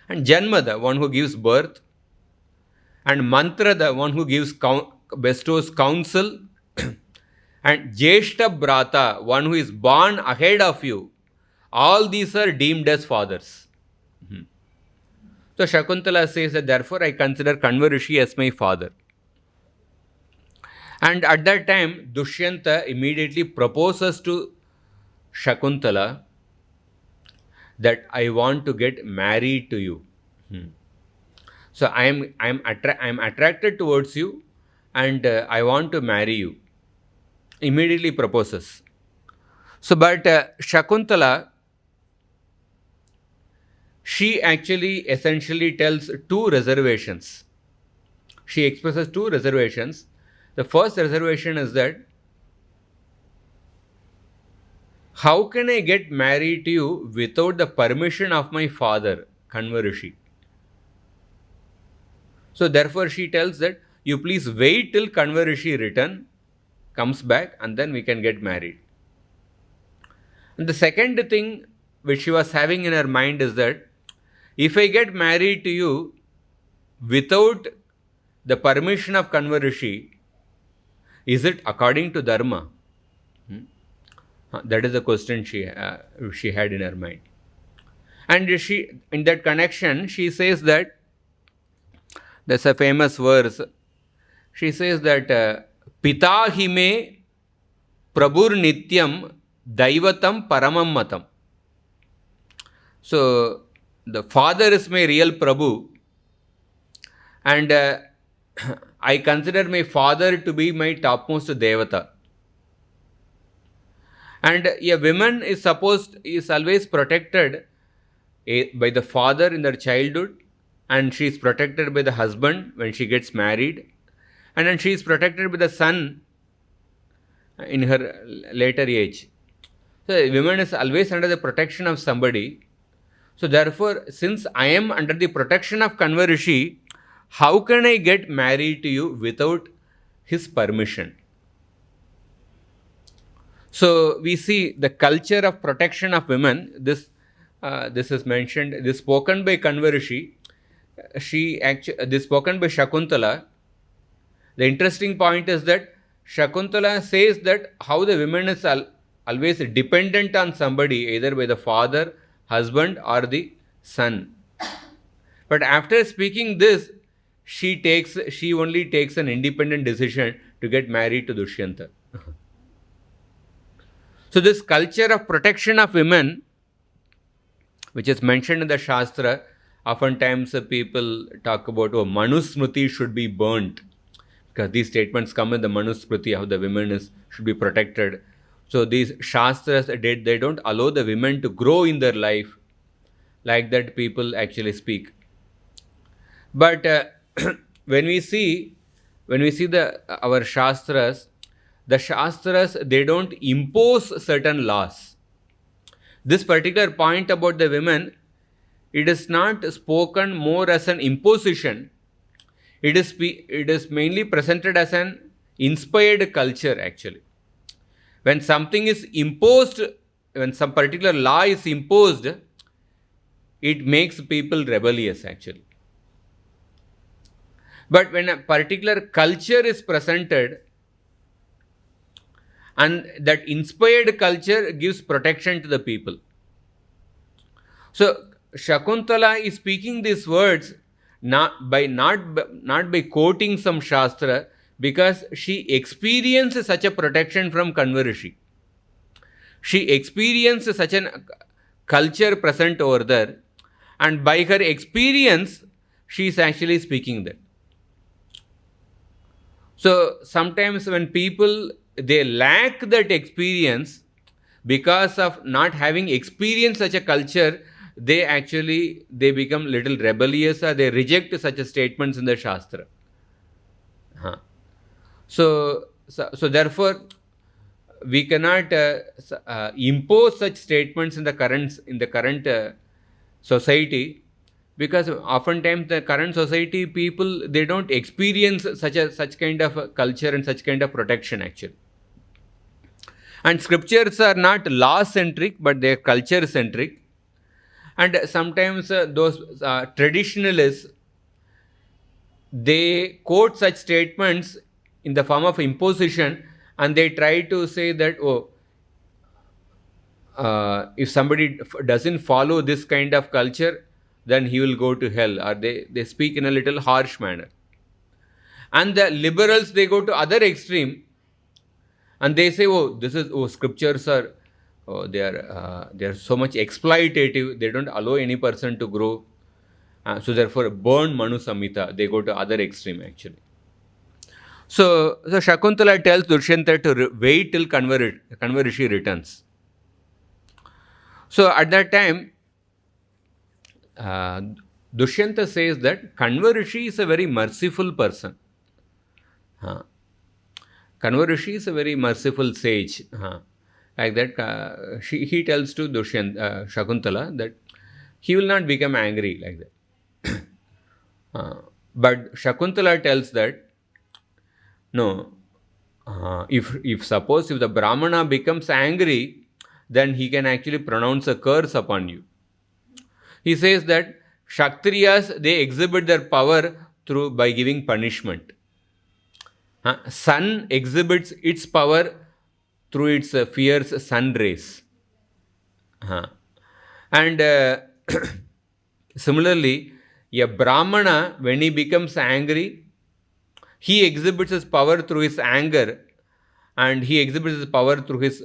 Speaker 1: and janmada, one who gives birth, and mantrada, one who bestows counsel, and jeshta brata, one who is born ahead of you. All these are deemed as fathers. So Shakuntala says that therefore I consider Kanvarishi as my father. And at that time, Dushyanta immediately proposes to Shakuntala that I want to get married to you. So I am attracted towards you, and I want to marry you. Immediately proposes. So, but Shakuntala, she actually essentially tells 2 reservations. She expresses 2 reservations. The first reservation is that, how can I get married to you without the permission of my father, Kanvarishi? So therefore she tells that, you please wait till Kanvarishi comes back, and then we can get married. And the second thing which she was having in her mind is that, if I get married to you without the permission of Kanvarishi, is it according to Dharma? That is the question she had in her mind. And she, in that connection, she says that, there's a famous verse, she says that, Pita hime prabhur nityam daivatam paramam matam. So, the father is my real Prabhu, and I consider my father to be my topmost Devata. And a woman is always protected by the father in their childhood, and she is protected by the husband when she gets married, and then she is protected by the son in her later age. So a woman is always under the protection of somebody. So therefore, since I am under the protection of Kanva Rishi, how can I get married to you without his permission? So we see the culture of protection of women. This is mentioned. This spoken by Kanva Rishi. This spoken by Shakuntala. The interesting point is that Shakuntala says that how the woman is always dependent on somebody, either by the father, husband, or the son. But after speaking this, she only takes an independent decision to get married to Dushyanta. So this culture of protection of women, which is mentioned in the Shastra, oftentimes people talk about, oh, Manusmriti should be burnt, because these statements come in the Manusmriti, how the women should be protected. So these Shastras, they don't allow the women to grow in their life, like that people actually speak. But when we see our Shastras, the Shastras, they don't impose certain laws. This particular point about the women, it is not spoken more as an imposition. It is mainly presented as an inspired culture, actually. When something is imposed, when some particular law is imposed, it makes people rebellious, actually. But when a particular culture is presented, and that inspired culture gives protection to the people. So Shakuntala is speaking these words not by quoting some Shastra, because she experienced such a protection from Kanva Rishi. She experienced such a culture present over there, and by her experience, she is actually speaking that. So sometimes when people, they lack that experience, because of not having experienced such a culture, they become little rebellious, or they reject such a statements in the Shastra. So therefore, we cannot impose such statements in the current society, because oftentimes the current society people, they don't experience such kind of culture and such kind of protection, actually. And scriptures are not law centric, but they are culture centric. And sometimes those traditionalists, they quote such statements in the form of imposition, and they try to say that, oh, if somebody doesn't follow this kind of culture, then he will go to hell, or they speak in a little harsh manner. And the liberals, they go to other extreme, and they say, scriptures are, they are so much exploitative, they don't allow any person to grow, so therefore burn Manu Samhita. They go to other extreme, actually. So Shakuntala tells Dushyanta to wait till Kanva Rishi returns. So at that time, Dushyanta says that Kanva Rishi is a very merciful person. Kanva Rishi is a very merciful sage. Like that, he tells to Shakuntala that he will not become angry like that. But Shakuntala tells that, no, if suppose if the Brahmana becomes angry, then he can actually pronounce a curse upon you. He says that Kshatriyas, they exhibit their power by giving punishment. Sun exhibits its power through its fierce sun rays. And similarly, a Brahmana, when he becomes angry, he exhibits his power through his anger, and he exhibits his power through his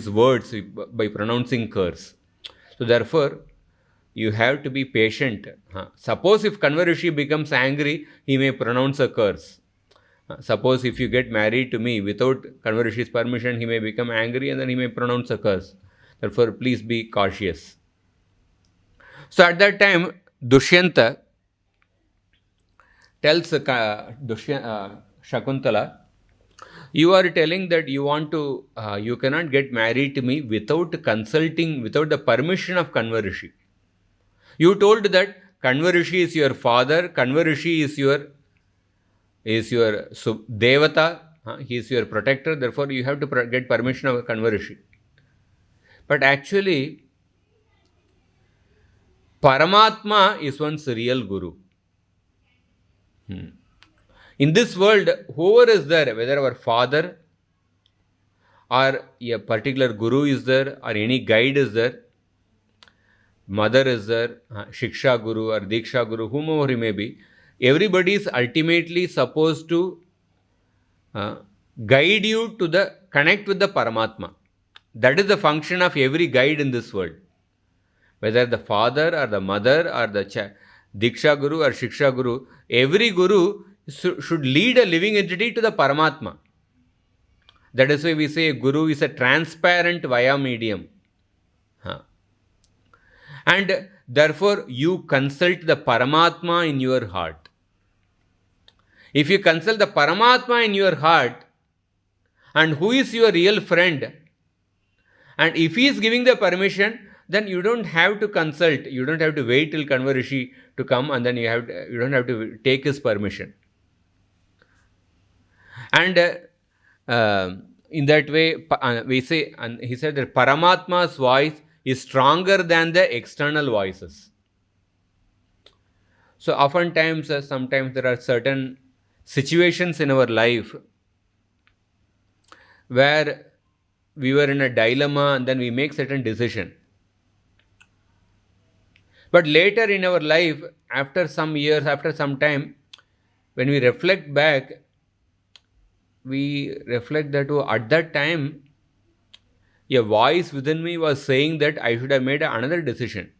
Speaker 1: words, by pronouncing curse. So therefore, you have to be patient. Suppose if Kanva Rishi becomes angry, he may pronounce a curse. Suppose if you get married to me without Kanva Rishi's permission, he may become angry and then he may pronounce a curse. Therefore, please be cautious. So at that time, Dushyanta tells Shakuntala, you are telling that you want to, you cannot get married to me without consulting, without the permission of Kanva. You told that Kanva is your father, Kanva is your Devata, he is your protector, therefore you have to get permission of Kanva. But actually, Paramatma is one's real Guru. In this world, whoever is there, whether our father or a particular Guru is there, or any guide is there, mother is there, Shiksha Guru or Diksha Guru, whomever he may be, everybody is ultimately supposed to guide you to the connect with the Paramatma. That is the function of every guide in this world. Whether the father or the mother or the Diksha Guru or Shiksha Guru, every Guru should lead a living entity to the Paramatma. That is why we say Guru is a transparent via medium. And therefore, you consult the Paramatma in your heart. If you consult the Paramatma in your heart, and who is your real friend, and if he is giving the permission, then you don't have to consult, you don't have to wait till Kanva Rishi to come, and then you don't have to take his permission. And in that way, we say, and he said that Paramatma's voice is stronger than the external voices. So oftentimes, sometimes there are certain situations in our life where we were in a dilemma and then we make certain decision. But later in our life, after some years, after some time, when we reflect back, we reflect that at that time, a voice within me was saying that I should have made another decision.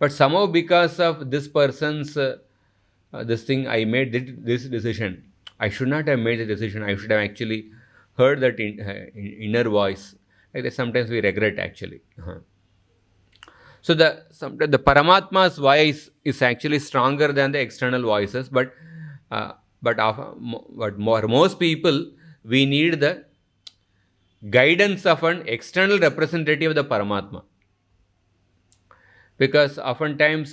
Speaker 1: But somehow because of this person's, this thing, I made this decision. I should not have made the decision. I should have actually heard that inner voice. Like that, sometimes we regret actually. So the Paramatma's voice is actually stronger than the external voices, but most people, we need the guidance of an external representative of the Paramatma. Because oftentimes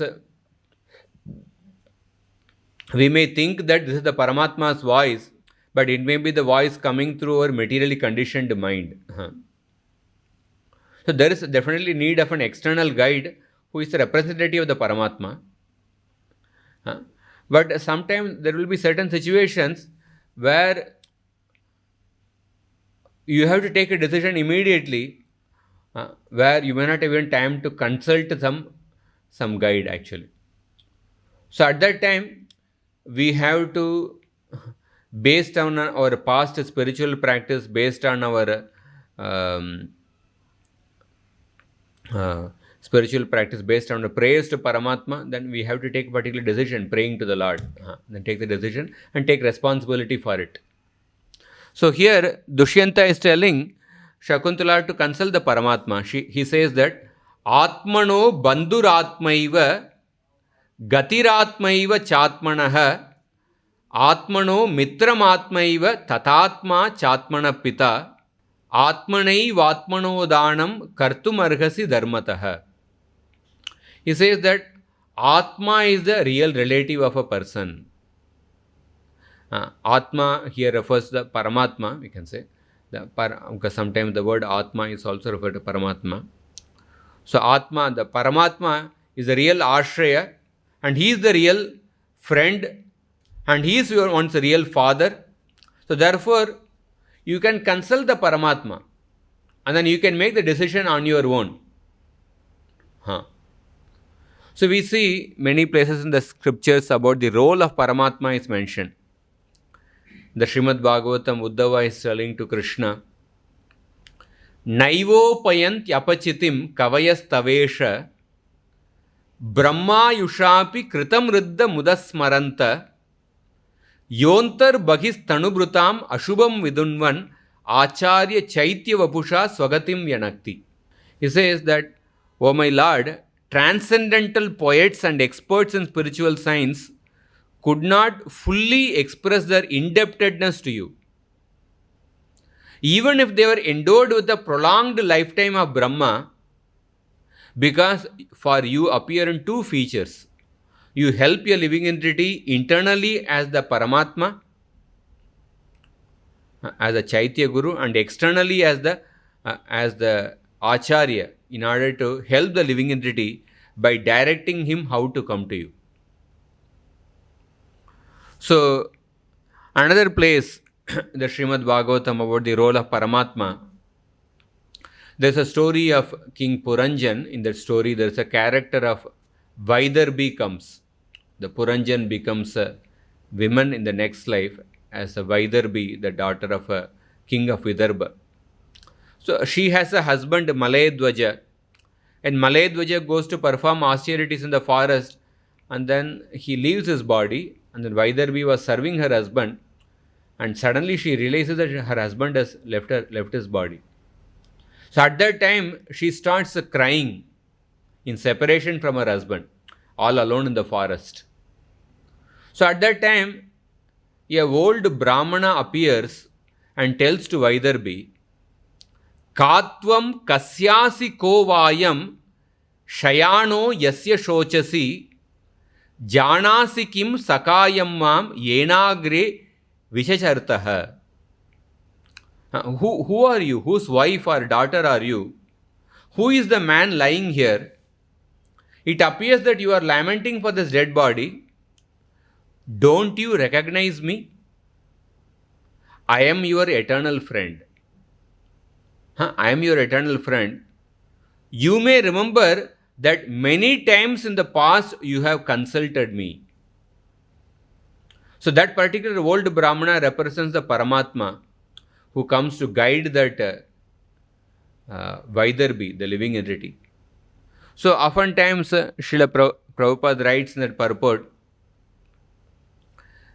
Speaker 1: we may think that this is the Paramatma's voice, but it may be the voice coming through our materially conditioned mind. So there is definitely need of an external guide who is the representative of the Paramatma. But sometimes there will be certain situations where you have to take a decision immediately, where you may not have even time to consult some guide actually. So at that time, we have to, based on our past spiritual practice, based on our spiritual practice, based on the prayers to Paramatma, then we have to take a particular decision, praying to the Lord. Then take the decision and take responsibility for it. So here, Dushyanta is telling Shakuntala to consult the Paramatma. He says that Atmano Bandhuratmaiva Gatiratmaiva Chatmanaha Atmano Mitramatmaiva Tatatma Chatmana Pita Atmanaivatmanodanam Kartumarhasi Dharmataha. He says that Atma is the real relative of a person. Atma here refers to the Paramatma, we can say. Because sometimes the word Atma is also referred to Paramatma. So Atma, the Paramatma, is the real Ashraya, and he is the real friend, and he is one's real father. So therefore, you can consult the Paramatma, and then you can make the decision on your own. So we see many places in the scriptures about the role of Paramatma is mentioned. The Srimad Bhagavatam, Uddhava is telling to Krishna, Naivopayant yapachitim kavayas tavesha Brahma yushapi kritam riddha mudasmaranta Yontar bahis tanubrutam ashubam vidunvan Acharya chaitya vapusha swagatim yanakti. He says that, O my Lord, transcendental poets and experts in spiritual science could not fully express their indebtedness to you. Even if they were endowed with a prolonged lifetime of Brahma, because for you appear in two features. You help your living entity internally as the Paramatma, as a Chaitya Guru, and externally as the Acharya, in order to help the living entity by directing him how to come to you. So, another place, the Srimad Bhagavatam, about the role of Paramatma. There's a story of King Puranjan. In that story, there's a character of Vaidarbi comes. The Puranjan becomes a woman in the next life as a Vaidarbi, the daughter of a king of Vidarbha. So she has a husband, Malayadwaja, and Malayadwaja goes to perform austerities in the forest, and then he leaves his body, and then Vaidarbi was serving her husband, and suddenly she realizes that her husband has left his body. So at that time, she starts crying in separation from her husband, all alone in the forest. So at that time, a old Brahmana appears and tells to Vaidarbi, Katvam kasyasi kovayam shayano yasya shochasi janasi kim sakayam mam yenagre vishachartaha. Who are you? Whose wife or daughter are you? Who is the man lying here? It appears that you are lamenting for this dead body. Don't you recognize me? I am your eternal friend. I am your eternal friend. You may remember that many times in the past you have consulted me. So that particular old Brahmana represents the Paramatma who comes to guide that Vaidarbi, the living entity. So oftentimes Srila Prabhupada writes in that purport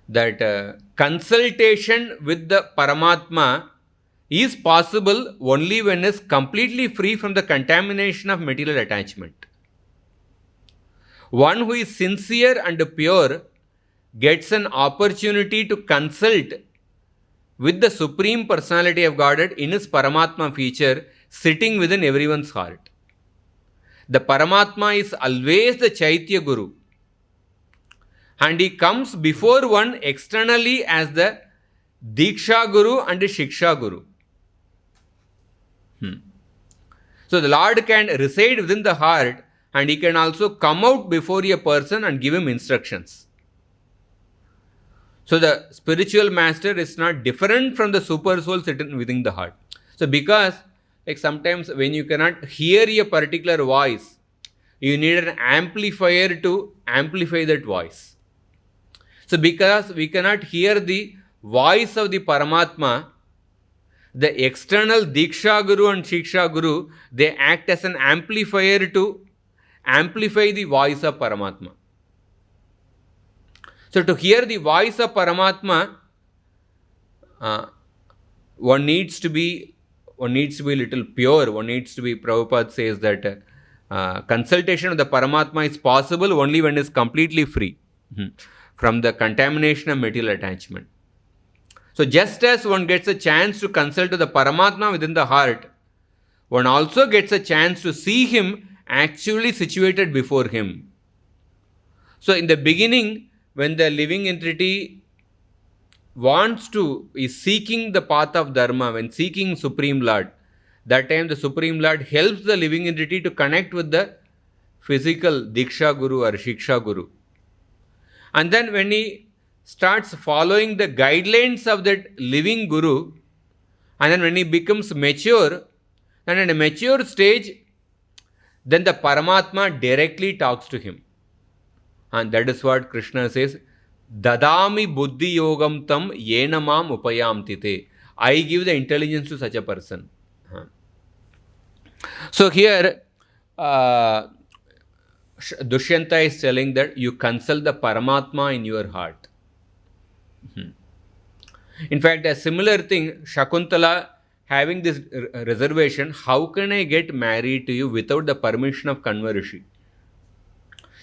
Speaker 1: that consultation with the Paramatma is possible only when it is completely free from the contamination of material attachment. One who is sincere and pure gets an opportunity to consult with the Supreme Personality of Godhead in his Paramatma feature sitting within everyone's heart. The Paramatma is always the Chaitya Guru, and he comes before one externally as the Diksha Guru and the Shiksha Guru. So the Lord can reside within the heart, and he can also come out before a person and give him instructions. So the spiritual master is not different from the super soul sitting within the heart. So because like sometimes when you cannot hear a particular voice, you need an amplifier to amplify that voice. So because we cannot hear the voice of the Paramatma, the external Diksha Guru and Shiksha Guru, they act as an amplifier to amplify the voice of Paramatma. So to hear the voice of Paramatma, one needs to be a little pure. One needs to be, Prabhupada says that consultation of the Paramatma is possible only when it is completely free from the contamination of material attachment. So just as one gets a chance to consult to the Paramatma within the heart, one also gets a chance to see him actually situated before him. So in the beginning, when the living entity is seeking the path of Dharma, when seeking Supreme Lord, that time the Supreme Lord helps the living entity to connect with the physical Diksha Guru or Shiksha Guru. And then when he starts following the guidelines of that living Guru, and then when he becomes mature, and at a mature stage, then the Paramatma directly talks to him. And that is what Krishna says, Dadami buddhi yogam tam yenamam upayam tite. I give the intelligence to such a person. So here, Dushyanta is telling that you consult the Paramatma in your heart. In fact, a similar thing, Shakuntala having this reservation, how can I get married to you without the permission of Kanva Rishi?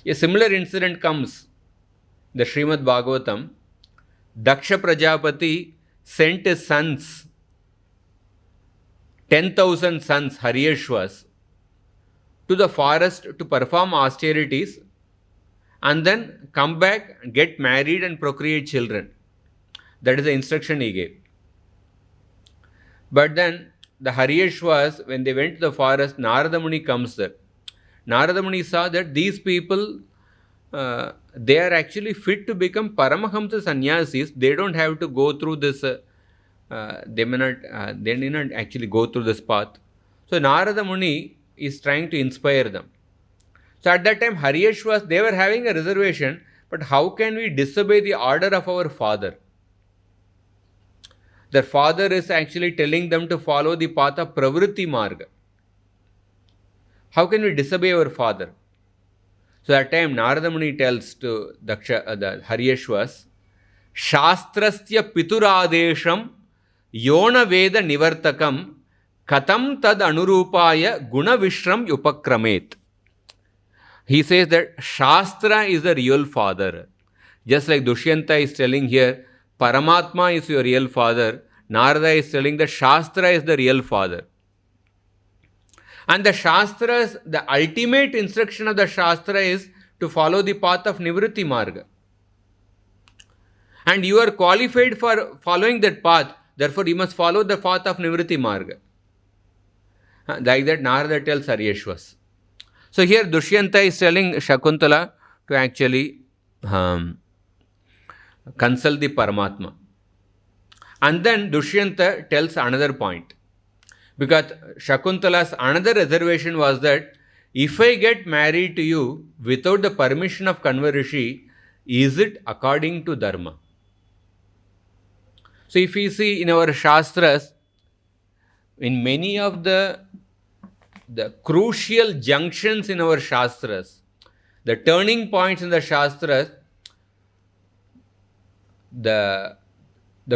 Speaker 1: A similar incident comes, the Srimad Bhagavatam. Daksha Prajapati sent his sons, 10,000 sons, Haryashvas, to the forest to perform austerities and then come back, get married, and procreate children. That is the instruction he gave. But then the Haryashvas, when they went to the forest, Narada Muni comes there. Narada Muni saw that these people, they are actually fit to become Paramahamsa sannyasis. They don't have to go through this, they need not actually go through this path. So Narada Muni is trying to inspire them. So at that time, Haryashvas, they were having a reservation, but how can we disobey the order of our father? Their father is actually telling them to follow the path of Pravritti Marga. How can we disobey our father? So at that time, Narada Muni tells to the Haryashvas, Shastrasya Pituradesham Yona Veda Nivartakam Katam Tad Anurupaya Guna Vishram Upakramet. He says that Shastra is the real father. Just like Dushyanta is telling here, Paramatma is your real father. Narada is telling that Shastra is the real father. And the Shastras, the ultimate instruction of the Shastra is to follow the path of Nivritti Marga. And you are qualified for following that path, therefore you must follow the path of Nivritti Marga. Like that Narada tells Haryashvas. So here Dushyanta is telling Shakuntala to actually consult the Paramatma. And then Dushyanta tells another point. Because Shakuntala's another reservation was that if I get married to you without the permission of Kanva Rishi, is it according to Dharma? So if we see in our Shastras, in many of the crucial junctions in our Shastras, the turning points in the Shastras, the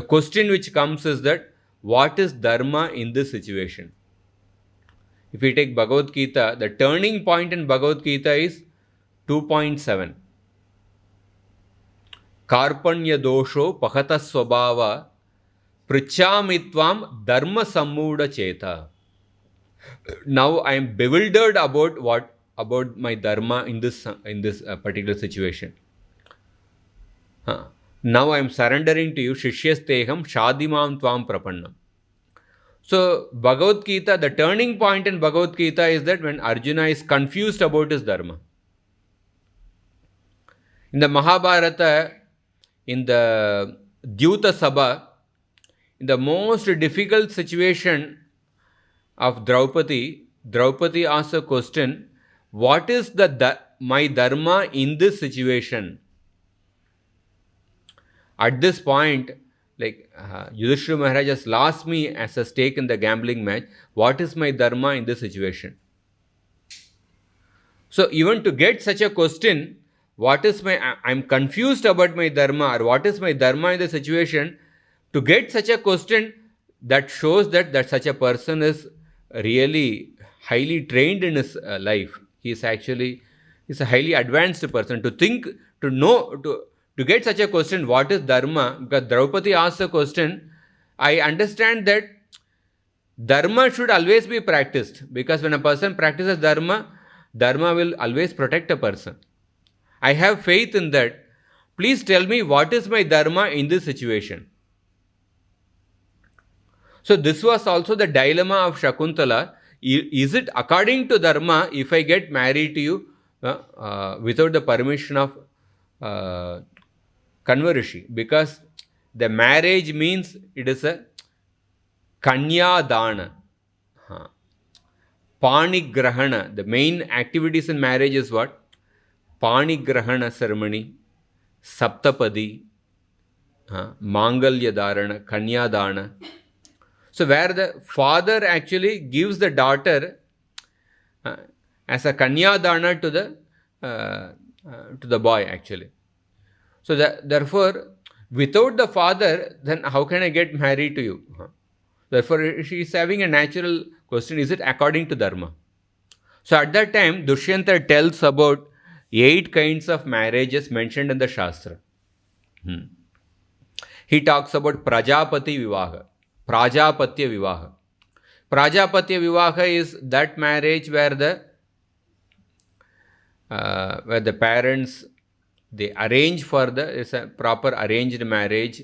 Speaker 1: question which comes is that what is Dharma in this situation? If we take Bhagavad Gita, the turning point in Bhagavad Gita is 2.7. Karpanya dosho pahata swabhava prichamitvam dharma sammuda cheta. Now I am bewildered about my dharma in this particular situation. Now I am surrendering to you, Shishyasteham Shadimam Tvam Prapannam. So Bhagavad Gita, the turning point in Bhagavad Gita is that when Arjuna is confused about his dharma. In the Mahabharata, in the Dyuta Sabha, in the most difficult situation of Draupadi asks a question, what is my dharma in this situation? At this point, like Yudhishthira Maharaj has lost me as a stake in the gambling match. What is my dharma in this situation? So even to get such a question, I'm confused about my dharma, or what is my dharma in the situation? To get such a question, that shows that such a person is really highly trained in his life. He's a highly advanced person. To get such a question, what is dharma? Because Draupadi asked a question, I understand that dharma should always be practiced. Because when a person practices dharma will always protect a person. I have faith in that. Please tell me what is my dharma in this situation. So this was also the dilemma of Shakuntala. Is it according to dharma if I get married to you without the permission of Kanva Rishi? Because the marriage means it is a Kanya Dana. Pani Grahana. The main activities in marriage is what? Pani Grahana ceremony, Saptapadi, Mangalya Dharana, Kanya Dana. So where the father actually gives the daughter as a Kanya Dana to the boy actually. So therefore, without the father, then how can I get married to you? Therefore, she is having a natural question, is it according to dharma? So at that time, Dushyanta tells about 8 kinds of marriages mentioned in the Shastra. He talks about Prajapati Vivaha, Prajapatya Vivaha. Prajapatya Vivaha is that marriage where the parents, they arrange for it's a proper arranged marriage,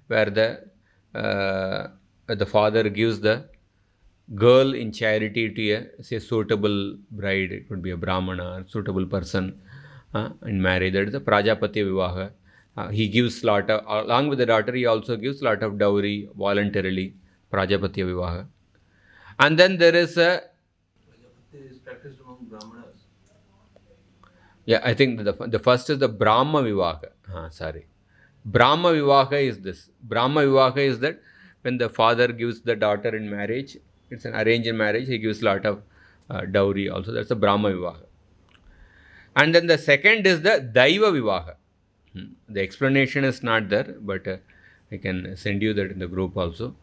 Speaker 1: where the father gives the girl in charity to a, say, suitable bride. It could be a brahmana, suitable person in marriage. That is the Prajapatya Vivaha. He gives lot of, along with the daughter, he also gives lot of dowry voluntarily, Prajapatya Vivaha. And then there is a,
Speaker 2: Prajapati is practiced among Brahmanas.
Speaker 1: yeah, I think the first is the Brahma Vivaha. Sorry. Brahma Vivaha is this. Brahma Vivaha is that when the father gives the daughter in marriage, it's an arranged marriage, he gives lot of dowry also. That's the Brahma Vivaha. And then the second is the Daiva Vivaha. The explanation is not there, but I can send you that in the group also.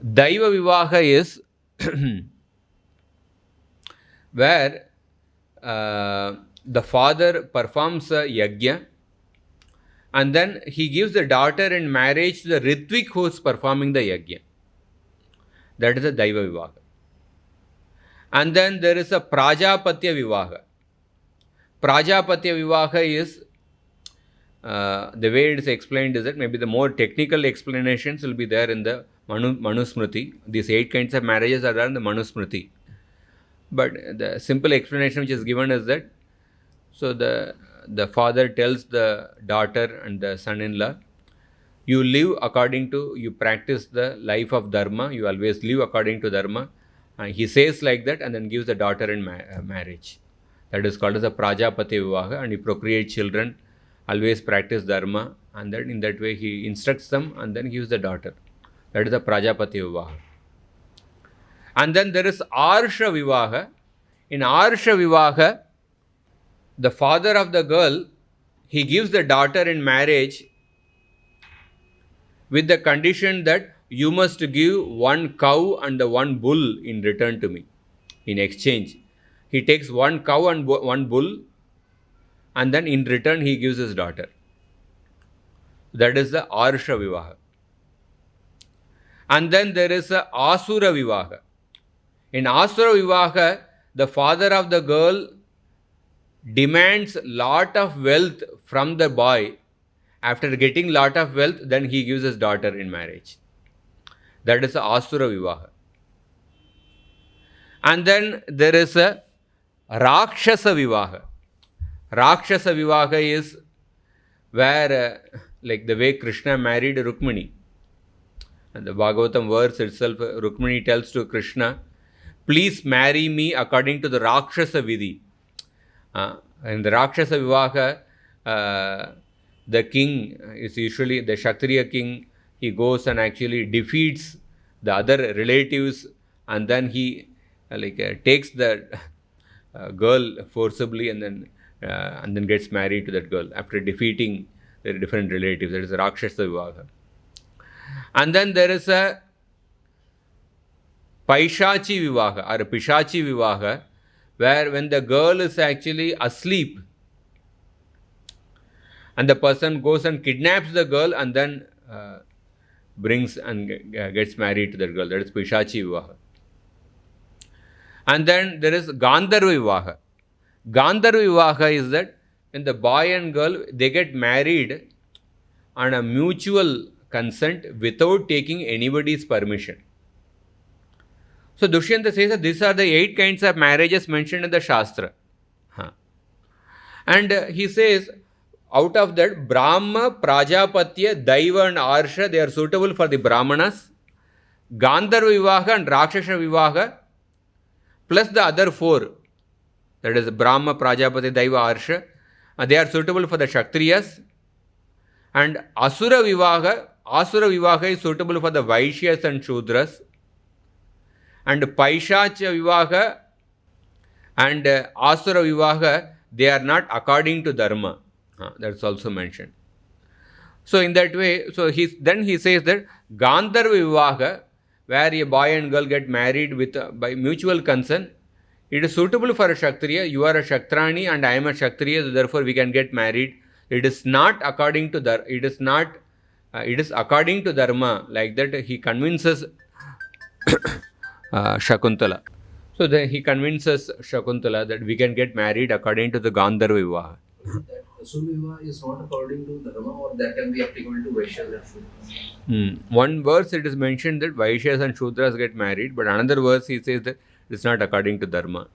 Speaker 1: Daiva Vivaha is where the father performs a yajna, and then he gives the daughter in marriage to the Ritvik who is performing the yajna. That is the Daiva Vivaha. And then there is a Prajapatya Vivaha. Prajapatya Vivaha is, the way it is explained is that maybe the more technical explanations will be there in the Manusmriti. These 8 kinds of marriages are there in the Manusmriti. But the simple explanation which is given is that, so the father tells the daughter and the son-in-law, you live according to, you practice the life of dharma, you always live according to dharma. He says like that and then gives the daughter in marriage. That is called as a Prajapati Vivaha, and he procreate children, always practice dharma, and then in that way he instructs them and then gives the daughter. That is the Prajapati Vivaha. And then there is Arsha Vivaha. In Arsha Vivaha, the father of the girl, he gives the daughter in marriage with the condition that you must give 1 cow and 1 bull in return to me. In exchange, he takes 1 cow and 1 bull, and then in return he gives his daughter. That is the Arsha Vivaha. And then there is a Asura Vivaha. In Asura Vivaha, the father of the girl demands lot of wealth from the boy. After getting lot of wealth, then he gives his daughter in marriage. That is the Asura Vivaha. And then there is a Rakshasa Vivaha. Rakshasa Vivaha is where, like the way Krishna married Rukmini. And the Bhagavatam verse itself, Rukmini tells to Krishna, please marry me according to the Rakshasa Vidhi. In the Rakshasa Vivaha, the king is usually the Kshatriya king. He goes and actually defeats the other relatives, and then he takes the girl forcibly, and then gets married to that girl after defeating their different relatives. That is the Rakshasa Vivaha. And then there is a Paishachi Vivaha or a Pishachi Vivaha, where when the girl is actually asleep and the person goes and kidnaps the girl and then brings and gets married to that girl. That is Pishachi Vivaha. And then there is Gandharva Vivaha. Gandharva Vivaha is that when the boy and girl, they get married on a mutual consent without taking anybody's permission. So Dushyanta says that these are the 8 kinds of marriages mentioned in the Shastra. And he says, out of that, Brahma, Prajapatya, Daiva and Arsha, they are suitable for the Brahmanas. Gandharva Vivaha and Rakshasa Vivaha, plus the other 4, that is Brahma, Prajapati, Daiva, Arsha, they are suitable for the Kshatriyas. And Asura Vivaha is suitable for the Vaishyas and Shudras. And Paishacha Vivaha and Asura Vivaha, they are not according to Dharma. That's also mentioned. So in that way, then he says that Gandharva Vivaha, where a boy and girl get married with by mutual consent, It is suitable for a Kshatriya. You are a Kshatrani and I am a Kshatriya, so therefore we can get married. It is not according to it is not, it is according to Dharma. Like that, he convinces Shakuntala. So then he convinces Shakuntala that we can get married according to the Gandharva Vivaha.
Speaker 2: That Asura is not according to Dharma, or that can be applicable to Vaishyas and Shudras.
Speaker 1: One verse it is mentioned that Vaishyas and Shudras get married, but another verse he says that it's not according to Dharma.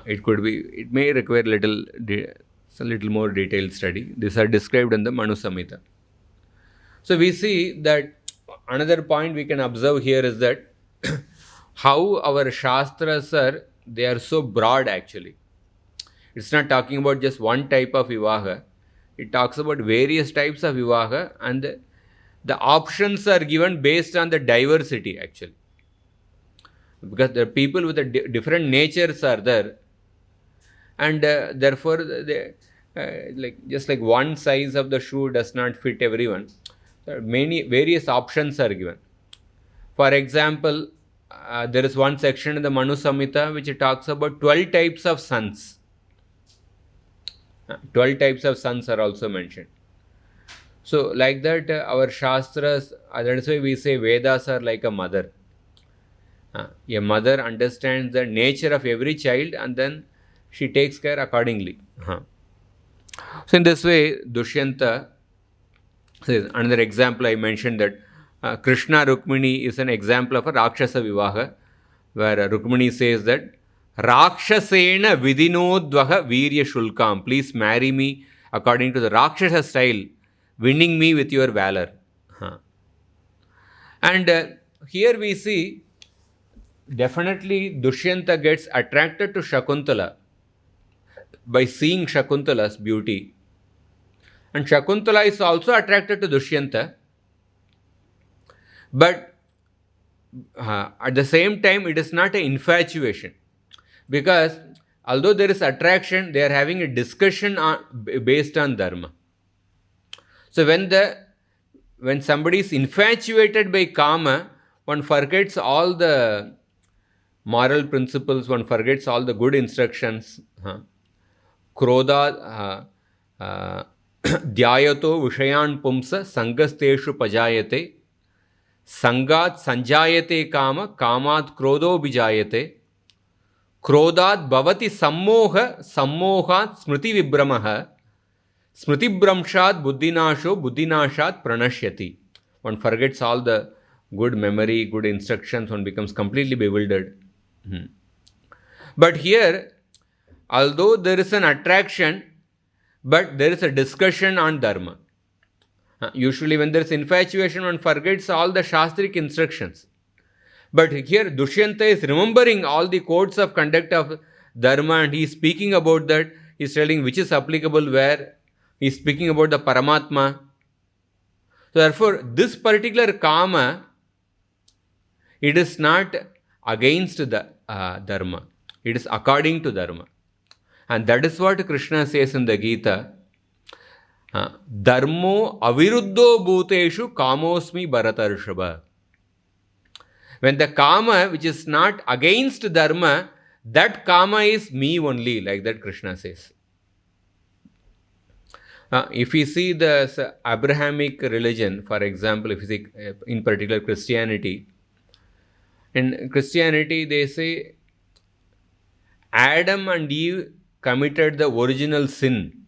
Speaker 1: It could be, it may require a little more detailed study. These are described in the Manu Samhita. So we see that another point we can observe here is that how our Shastras they are so broad actually. It's not talking about just one type of Vivaha. It talks about various types of Vivaha, and the options are given based on the diversity actually. Because the people with the different natures are there, and therefore they, just like one size of the shoe does not fit everyone. Many various options are given. For example, there is one section in the Manu Samhita which talks about 12 types of sons. 12 types of sons are also mentioned. So like that, our Shastras, that is why we say Vedas are like a mother. A mother understands the nature of every child and then she takes care accordingly. So in this way, Dushyanta says, another example I mentioned that Krishna Rukmini is an example of a Rakshasa Vivaha, where Rukmini says that Rakshasena Vidinodvaha Virya Shulkam, please marry me according to the Rakshasa style, winning me with your valor. And here we see definitely Dushyanta gets attracted to Shakuntala by seeing Shakuntala's beauty. And Shakuntala is also attracted to Dushyanta. But at the same time, it is not an infatuation. Because although there is attraction, they are having a discussion based on Dharma. So when somebody is infatuated by Kama, one forgets all the moral principles, one forgets all the good instructions. Krodha dhyayato vishayan pumsa sangasteshu pajayate sangat sanjayate kama kamat krodho bijayate krodhat bhavati sammoha sammohat smriti vibhramaha smriti bramshat buddhinasho buddhinashat pranashyati. One forgets all the good memory, good instructions, one becomes completely bewildered. But here, although there is an attraction, but there is a discussion on Dharma. Usually when there is infatuation, one forgets all the Shastric instructions. But here Dushyanta is remembering all the codes of conduct of Dharma and he is speaking about that. He is telling which is applicable where. He is speaking about the Paramatma. So therefore, this particular Kama, it is not against the Dharma. It is according to Dharma. And that is what Krishna says in the Gita. Dharmo aviruddho bhuteshu kamosmi bharatarshabha. When the Kama, which is not against Dharma, that Kama is me only, like that Krishna says. If we see the Abrahamic religion, for example, if you see in particular Christianity, in Christianity they say Adam and Eve committed the original sin.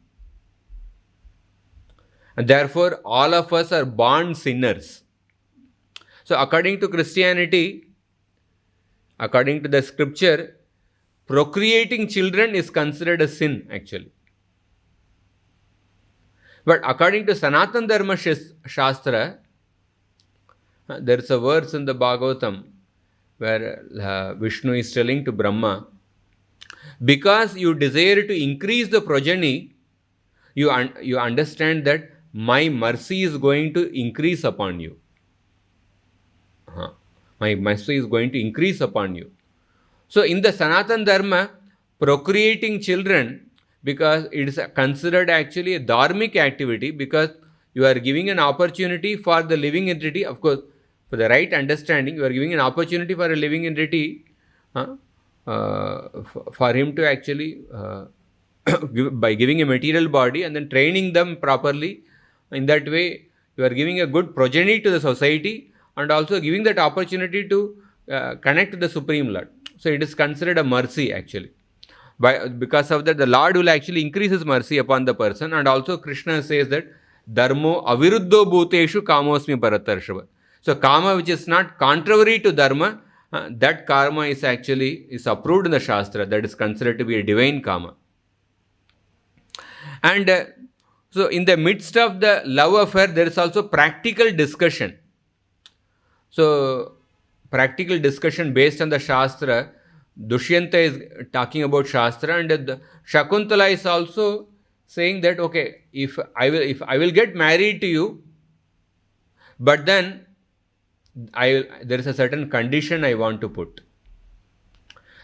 Speaker 1: And therefore, all of us are born sinners. So, according to Christianity, according to the scripture, procreating children is considered a sin actually. But according to Sanatana Dharma Shastra, there is a verse in the Bhagavatam where Vishnu is telling to Brahma, because you desire to increase the progeny, you understand that my mercy is going to increase upon you. My mercy is going to increase upon you. So in the Sanatana Dharma, procreating children, because it is considered actually a dharmic activity, because you are giving an opportunity for the living entity. Of course, for the right understanding, you are giving an opportunity for a living entity for him to actually, by giving a material body and then training them properly. In that way, you are giving a good progeny to the society and also giving that opportunity to connect to the Supreme Lord. So it is considered a mercy actually. Because of that, the Lord will actually increase his mercy upon the person. And also Krishna says that dharmo aviruddho bhuteshu kamosmi paratarshava. So kama which is not contrary to dharma, that karma is actually is approved in the Shastra. That is considered to be a divine karma. And so in the midst of the love affair, there is also practical discussion. So practical discussion based on the Shastra. Dushyanta is talking about Shastra, and Shakuntala is also saying that okay, if I will get married to you, but then there is a certain condition I want to put.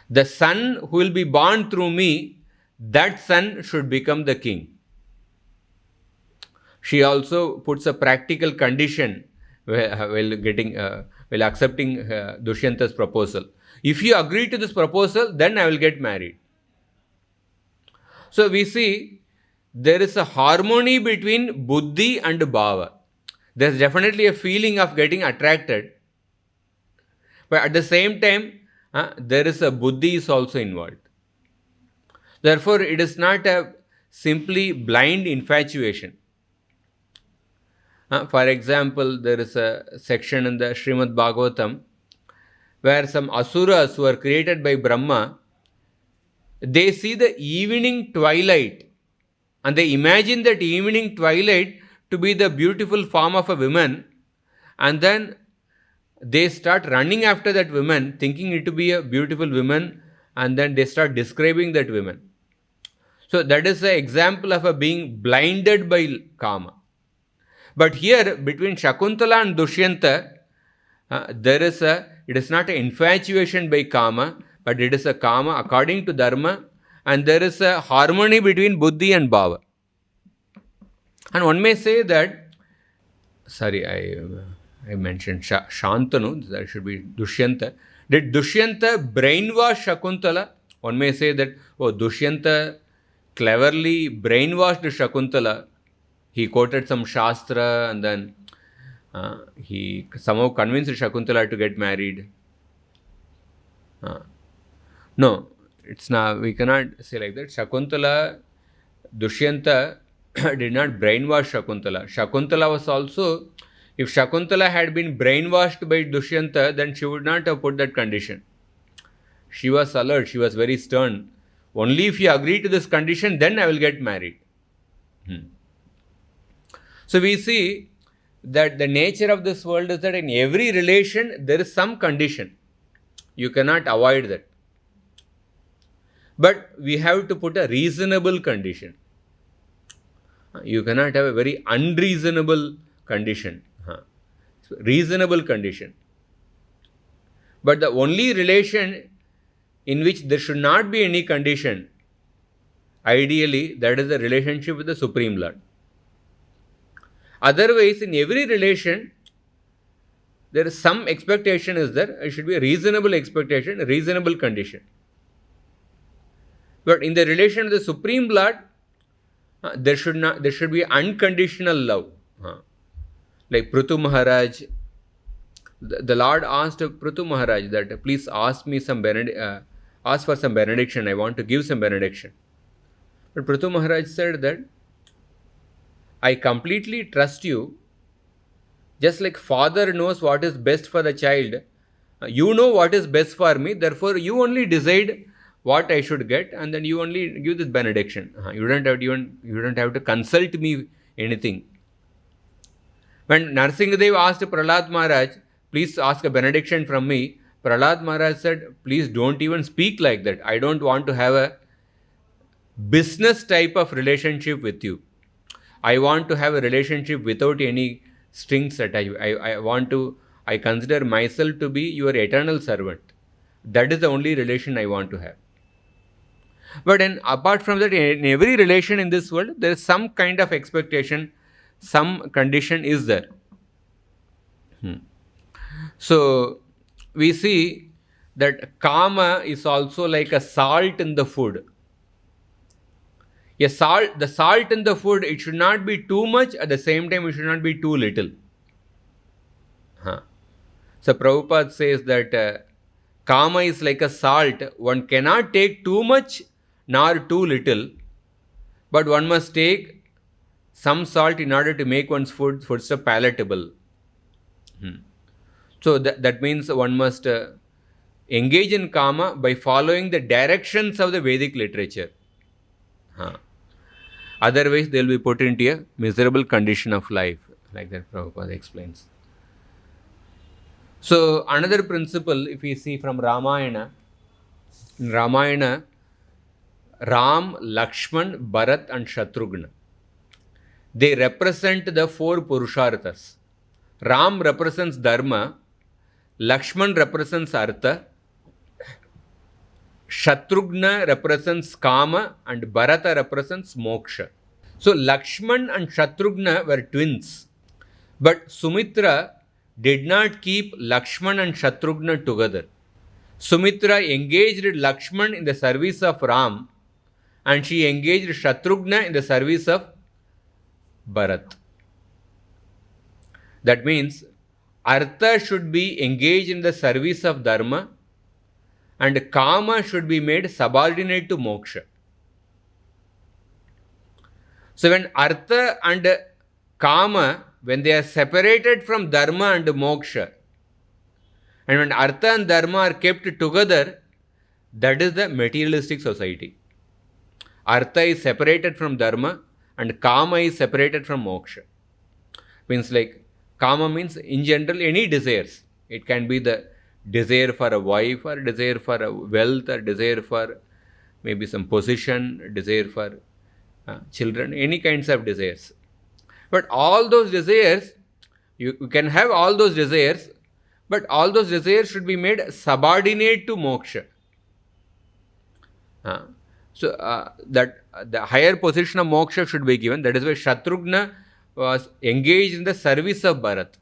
Speaker 1: The son who will be born through me, that son should become the king. She also puts a practical condition while accepting Dushyanta's proposal. If you agree to this proposal, then I will get married. So we see there is a harmony between buddhi and bhava. There's definitely a feeling of getting attracted, but at the same time, there is a buddhi is also involved. Therefore, it is not a simply blind infatuation. For example, there is a section in the Srimad Bhagavatam where some asuras who are created by Brahma, they see the evening twilight and they imagine that evening twilight to be the beautiful form of a woman, and then they start running after that woman, thinking it to be a beautiful woman, and then they start describing that woman. So that is an example of a being blinded by Kama. But here, between Shakuntala and Dushyanta, it is not an infatuation by Kama, but it is a Kama according to Dharma, and there is a harmony between Buddhi and Bhava. And one may say that, sorry, I mentioned Shantanu, that should be Dushyanta. Did Dushyanta brainwash Shakuntala? One may say that, oh, Dushyanta cleverly brainwashed Shakuntala. He quoted some Shastra and then he somehow convinced Shakuntala to get married. No, it's not. We cannot say like that. Shakuntala, Dushyanta did not brainwash Shakuntala. Shakuntala was also, if Shakuntala had been brainwashed by Dushyanta, then she would not have put that condition. She was alert, she was very stern. Only if you agree to this condition, then I will get married. So we see that the nature of this world is that in every relation there is some condition. You cannot avoid that. But we have to put a reasonable condition. You cannot have a very unreasonable condition. Reasonable condition. But the only relation in which there should not be any condition, ideally, that is the relationship with the Supreme Lord. Otherwise, in every relation, there is some expectation is there. It should be a reasonable expectation, a reasonable condition. But in the relation with the Supreme Lord, there should be unconditional love. Like Prithu Maharaj, the Lord asked Prithu Maharaj that please ask me ask for some benediction. I want to give some benediction. But Prithu Maharaj said that I completely trust you. Just like father knows what is best for the child, you know what is best for me. Therefore, you only decide what I should get, and then you only give this benediction. You don't have to consult me anything. When Narsingadev asked Prahlad Maharaj, please ask a benediction from me, Prahlad Maharaj said, please don't even speak like that. I don't want to have a business type of relationship with you. I want to have a relationship without any strings attached. I consider myself to be your eternal servant. That is the only relation I want to have. But apart from that, in every relation in this world, there is some kind of expectation, some condition is there. So we see that kama is also like a salt in the food. The salt in the food, it should not be too much, at the same time it should not be too little. Huh. So Prabhupada says that kama is like a salt. One cannot take too much nor too little, but one must take some salt in order to make one's foodstuff palatable. So that means one must engage in kama by following the directions of the Vedic literature. Huh. Otherwise, they will be put into a miserable condition of life, like that Prabhupada explains. So another principle, if we see from Ramayana, in Ramayana, Ram, Lakshman, Bharat and Shatrughna, they represent the four Purusharthas. Ram represents Dharma, Lakshman represents Artha, Shatrughna represents Kama, and Bharata represents Moksha. So Lakshman and Shatrughna were twins, but Sumitra did not keep Lakshman and Shatrughna together. Sumitra engaged Lakshman in the service of Ram, and she engaged Shatrughna in the service of Bharat. That means Artha should be engaged in the service of Dharma, and Kama should be made subordinate to Moksha. So when Artha and Kama, when they are separated from Dharma and Moksha, and when Artha and Dharma are kept together, that is the materialistic society. Artha is separated from Dharma and Kama is separated from Moksha. Means like, Kama means in general any desires. It can be the desire for a wife, or desire for a wealth, or desire for maybe some position, desire for children, any kinds of desires. But all those desires, you can have all those desires, but all those desires should be made subordinate to moksha. So that the higher position of moksha should be given. That is why Shatrughna was engaged in the service of Bharat.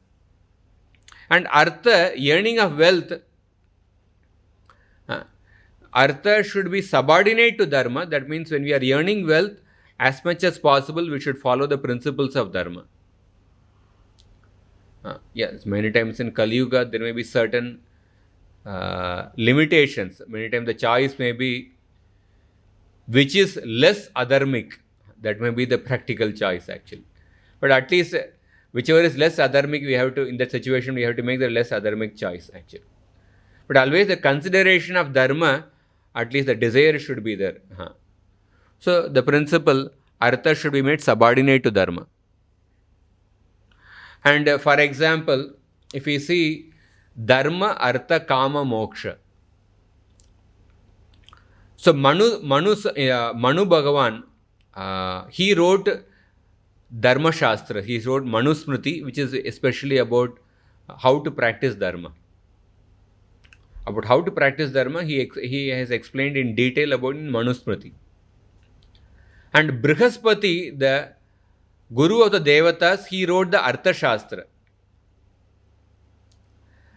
Speaker 1: And Artha, yearning of wealth, Artha should be subordinate to Dharma. That means when we are yearning wealth, as much as possible, we should follow the principles of Dharma. Yes, many times in Kali Yuga, there may be certain limitations. Many times the choice may be which is less adharmic. That may be the practical choice actually. But at least whichever is less adharmic, we have to, in that situation, we have to make the less adharmic choice actually. But always the consideration of Dharma, at least the desire should be there. So the principle, Artha should be made subordinate to Dharma. And for example, if we see Dharma, Artha, Kama, Moksha. So Manu Bhagavan, he wrote Dharma Shastra. He wrote Manusmriti, which is especially about how to practice Dharma. About how to practice Dharma, he has explained in detail about in Manusmriti. And Brihaspati, the Guru of the Devatas, he wrote the Artha Shastra.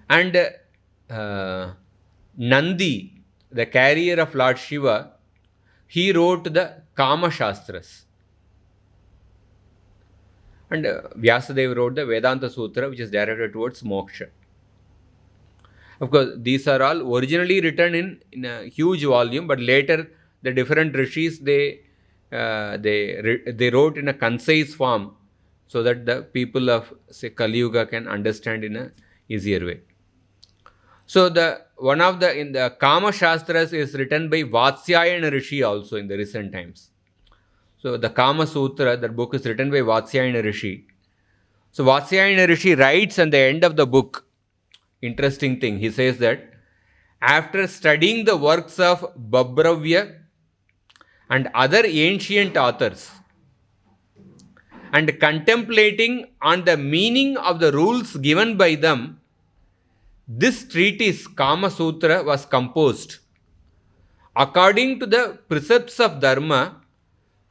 Speaker 1: And Nandi, the carrier of Lord Shiva, he wrote the Kama Shastras. And Vyasadeva wrote the Vedanta Sutra, which is directed towards moksha. Of course, these are all originally written in a huge volume, but later the different rishis, they wrote in a concise form so that the people of, say, Kali Yuga can understand in a easier way. So one of the in the Kama Shastras is written by Vatsyayana Rishi also in the recent times. So the Kama Sutra, that book is written by Vatsyayana Rishi. So Vatsyayana Rishi writes at the end of the book, interesting thing, he says that after studying the works of Babravya and other ancient authors and contemplating on the meaning of the rules given by them, this treatise Kama Sutra was composed according to the precepts of Dharma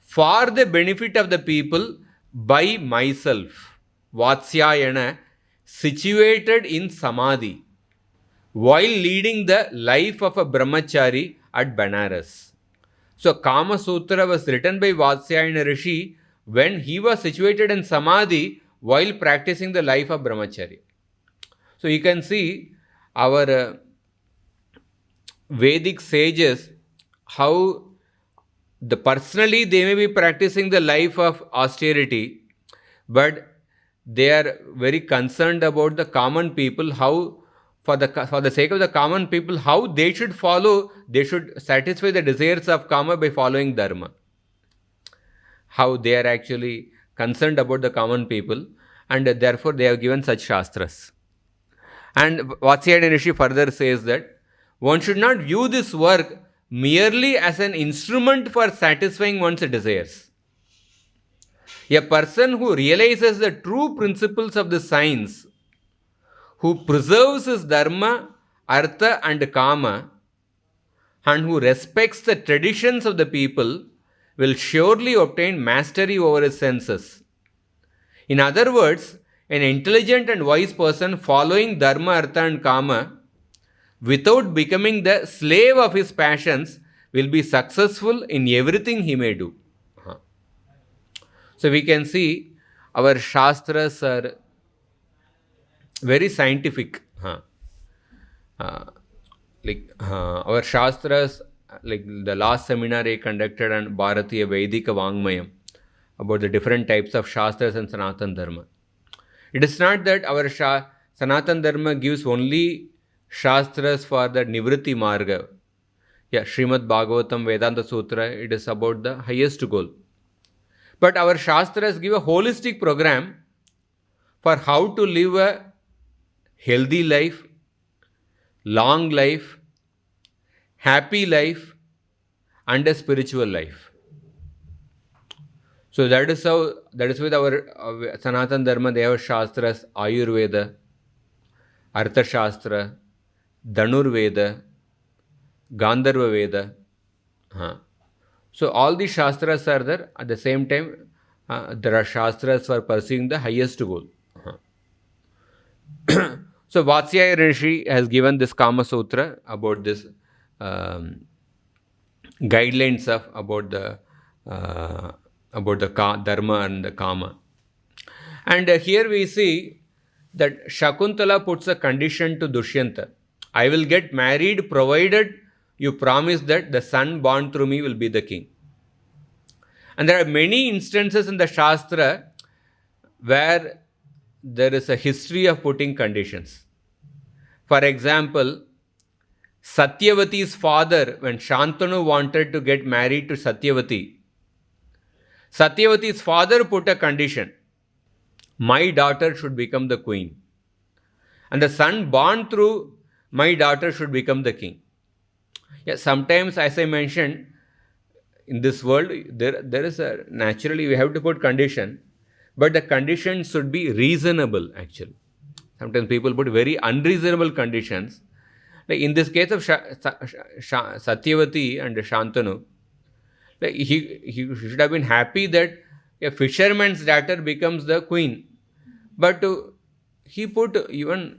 Speaker 1: for the benefit of the people by myself, Vatsyayana, situated in Samadhi while leading the life of a brahmachari at Banaras. So, Kama Sutra was written by Vatsyayana Rishi when he was situated in Samadhi while practicing the life of brahmachari. So, you can see our Vedic sages how personally they may be practicing the life of austerity, but they are very concerned about the common people, how for the sake of the common people, how they should follow, they should satisfy the desires of karma by following dharma. How they are actually concerned about the common people, and therefore they have given such shastras. And Vatsyayana Rishi further says that one should not view this work merely as an instrument for satisfying one's desires. A person who realizes the true principles of the science, who preserves his dharma, artha, and kama, and who respects the traditions of the people, will surely obtain mastery over his senses. In other words, an intelligent and wise person following dharma, artha, and kama without becoming the slave of his passions will be successful in everything he may do. So we can see our shastras are very scientific. Our shastras, like the last seminar I conducted on Bharatiya Vedika Vangmayam about the different types of shastras and Sanatan Dharma. It is not that our Sanatan Dharma gives only shastras for the Nivritti Marga. Yeah, Srimad Bhagavatam Vedanta Sutra, it is about the highest goal. But our shastras give a holistic program for how to live a healthy life, long life, happy life, and a spiritual life. So that is with our Sanatan Dharma, they have shastras, Ayurveda, Artha Shastra, Dhanurveda, Gandharva Veda. So all these shastras are there. At the same time, there are shastras for pursuing the highest goal. So Vatsyayana Rishi has given this Kama Sutra about this guidelines of about the dharma and the kama. And here we see that Shakuntala puts a condition to Dushyanta. I will get married provided you promise that the son born through me will be the king. And there are many instances in the Shastra where there is a history of putting conditions. For example, Satyavati's father, when Shantanu wanted to get married to Satyavati, Satyavati's father put a condition: my daughter should become the queen, and the son born through my daughter should become the king. Yeah, sometimes, as I mentioned, in this world, there is a naturally we have to put condition, but the condition should be reasonable. Actually, sometimes people put very unreasonable conditions. Like in this case of Satyavati and Shantanu, like he should have been happy that a fisherman's daughter becomes the queen, but he put even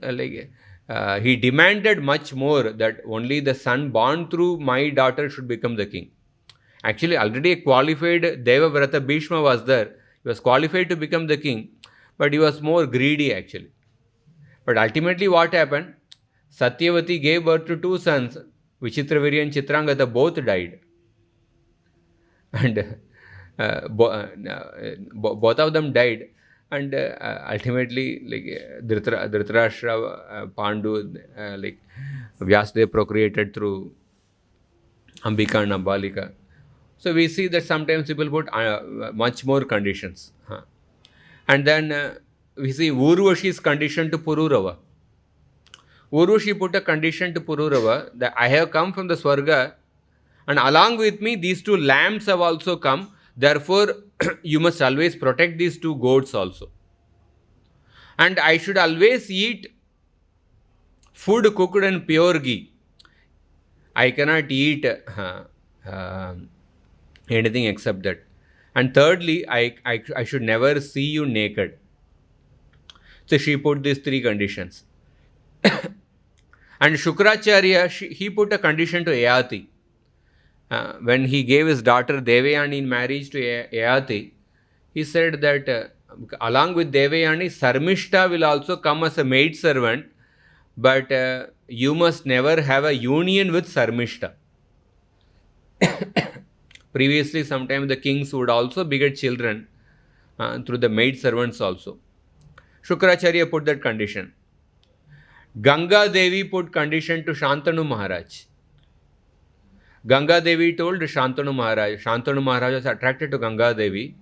Speaker 1: he demanded much more, that only the son born through my daughter should become the king. Actually, already a qualified Deva Vrata Bhishma was there. He was qualified to become the king, but he was more greedy actually. But ultimately what happened? Satyavati gave birth to two sons, Vichitravirya and Chitrangada, both died. And both of them died. And ultimately, Dhritarashtra, Pandu, Vyasdev procreated through Ambika and Ambalika. So we see that sometimes people put much more conditions. And then we see Urvashi's condition to Pururava. Urvashi put a condition to Pururava that I have come from the Swarga, and along with me these two lambs have also come. Therefore, you must always protect these two goats also. And I should always eat food cooked in pure ghee. I cannot eat anything except that. And thirdly, I should never see you naked. So she put these three conditions. And Shukracharya, he put a condition to Yayati. When he gave his daughter Devayani in marriage to Yayati, he said that along with Devayani, Sarmishta will also come as a maid servant, but you must never have a union with Sarmishta. Previously, sometimes the kings would also beget children through the maid servants also. Shukracharya put that condition. Ganga Devi put condition to Shantanu Maharaj. Ganga Devi told Shantanu Maharaj. Shantanu Maharaj was attracted to Ganga Devi.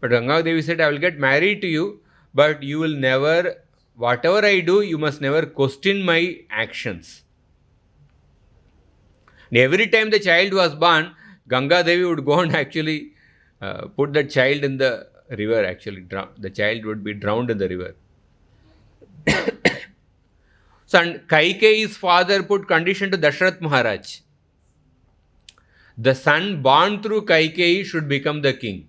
Speaker 1: But Ganga Devi said, I will get married to you, but you will never, whatever I do, you must never question my actions. And every time the child was born, Ganga Devi would go and actually put that child in the river, actually. The child would be drowned in the river. So, and Kaikeyi's father put condition to Dashrath Maharaj. The son born through Kaikeyi should become the king.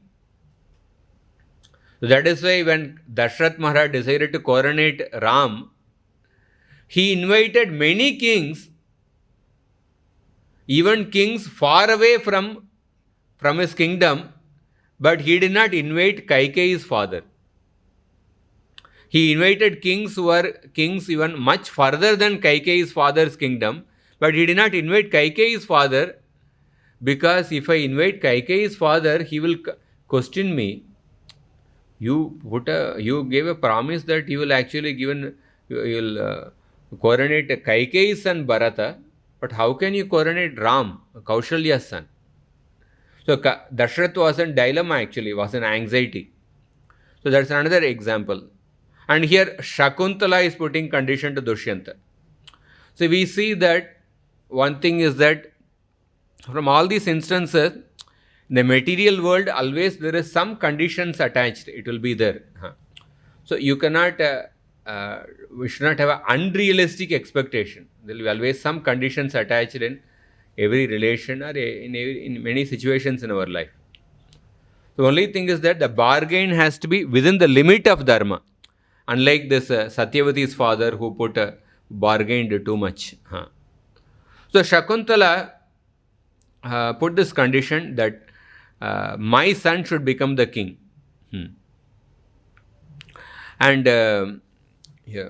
Speaker 1: So that is why when Dashrath Maharaj decided to coronate Ram, he invited many kings, even kings far away from his kingdom, but he did not invite Kaikeyi's father. He invited kings who were kings even much further than Kaikeyi's father's kingdom, but he did not invite Kaikeyi's father, because if I invite Kaikeyi's father, he will question me. You gave a promise that you will actually coronate Kaikeyi's son Bharata, but how can you coronate Ram, Kaushalya's son? So Dashrath was in dilemma, actually, was in anxiety. So that's another example. And here Shakuntala is putting condition to Dushyanta. So we see that one thing is that from all these instances, in the material world, always there is some conditions attached. It will be there. So you cannot, we should not have an unrealistic expectation. There will be always some conditions attached in every relation or in many situations in our life. The only thing is that the bargain has to be within the limit of dharma. Unlike this Satyavati's father who bargained too much. So Shakuntala put this condition that my son should become the king. And yeah.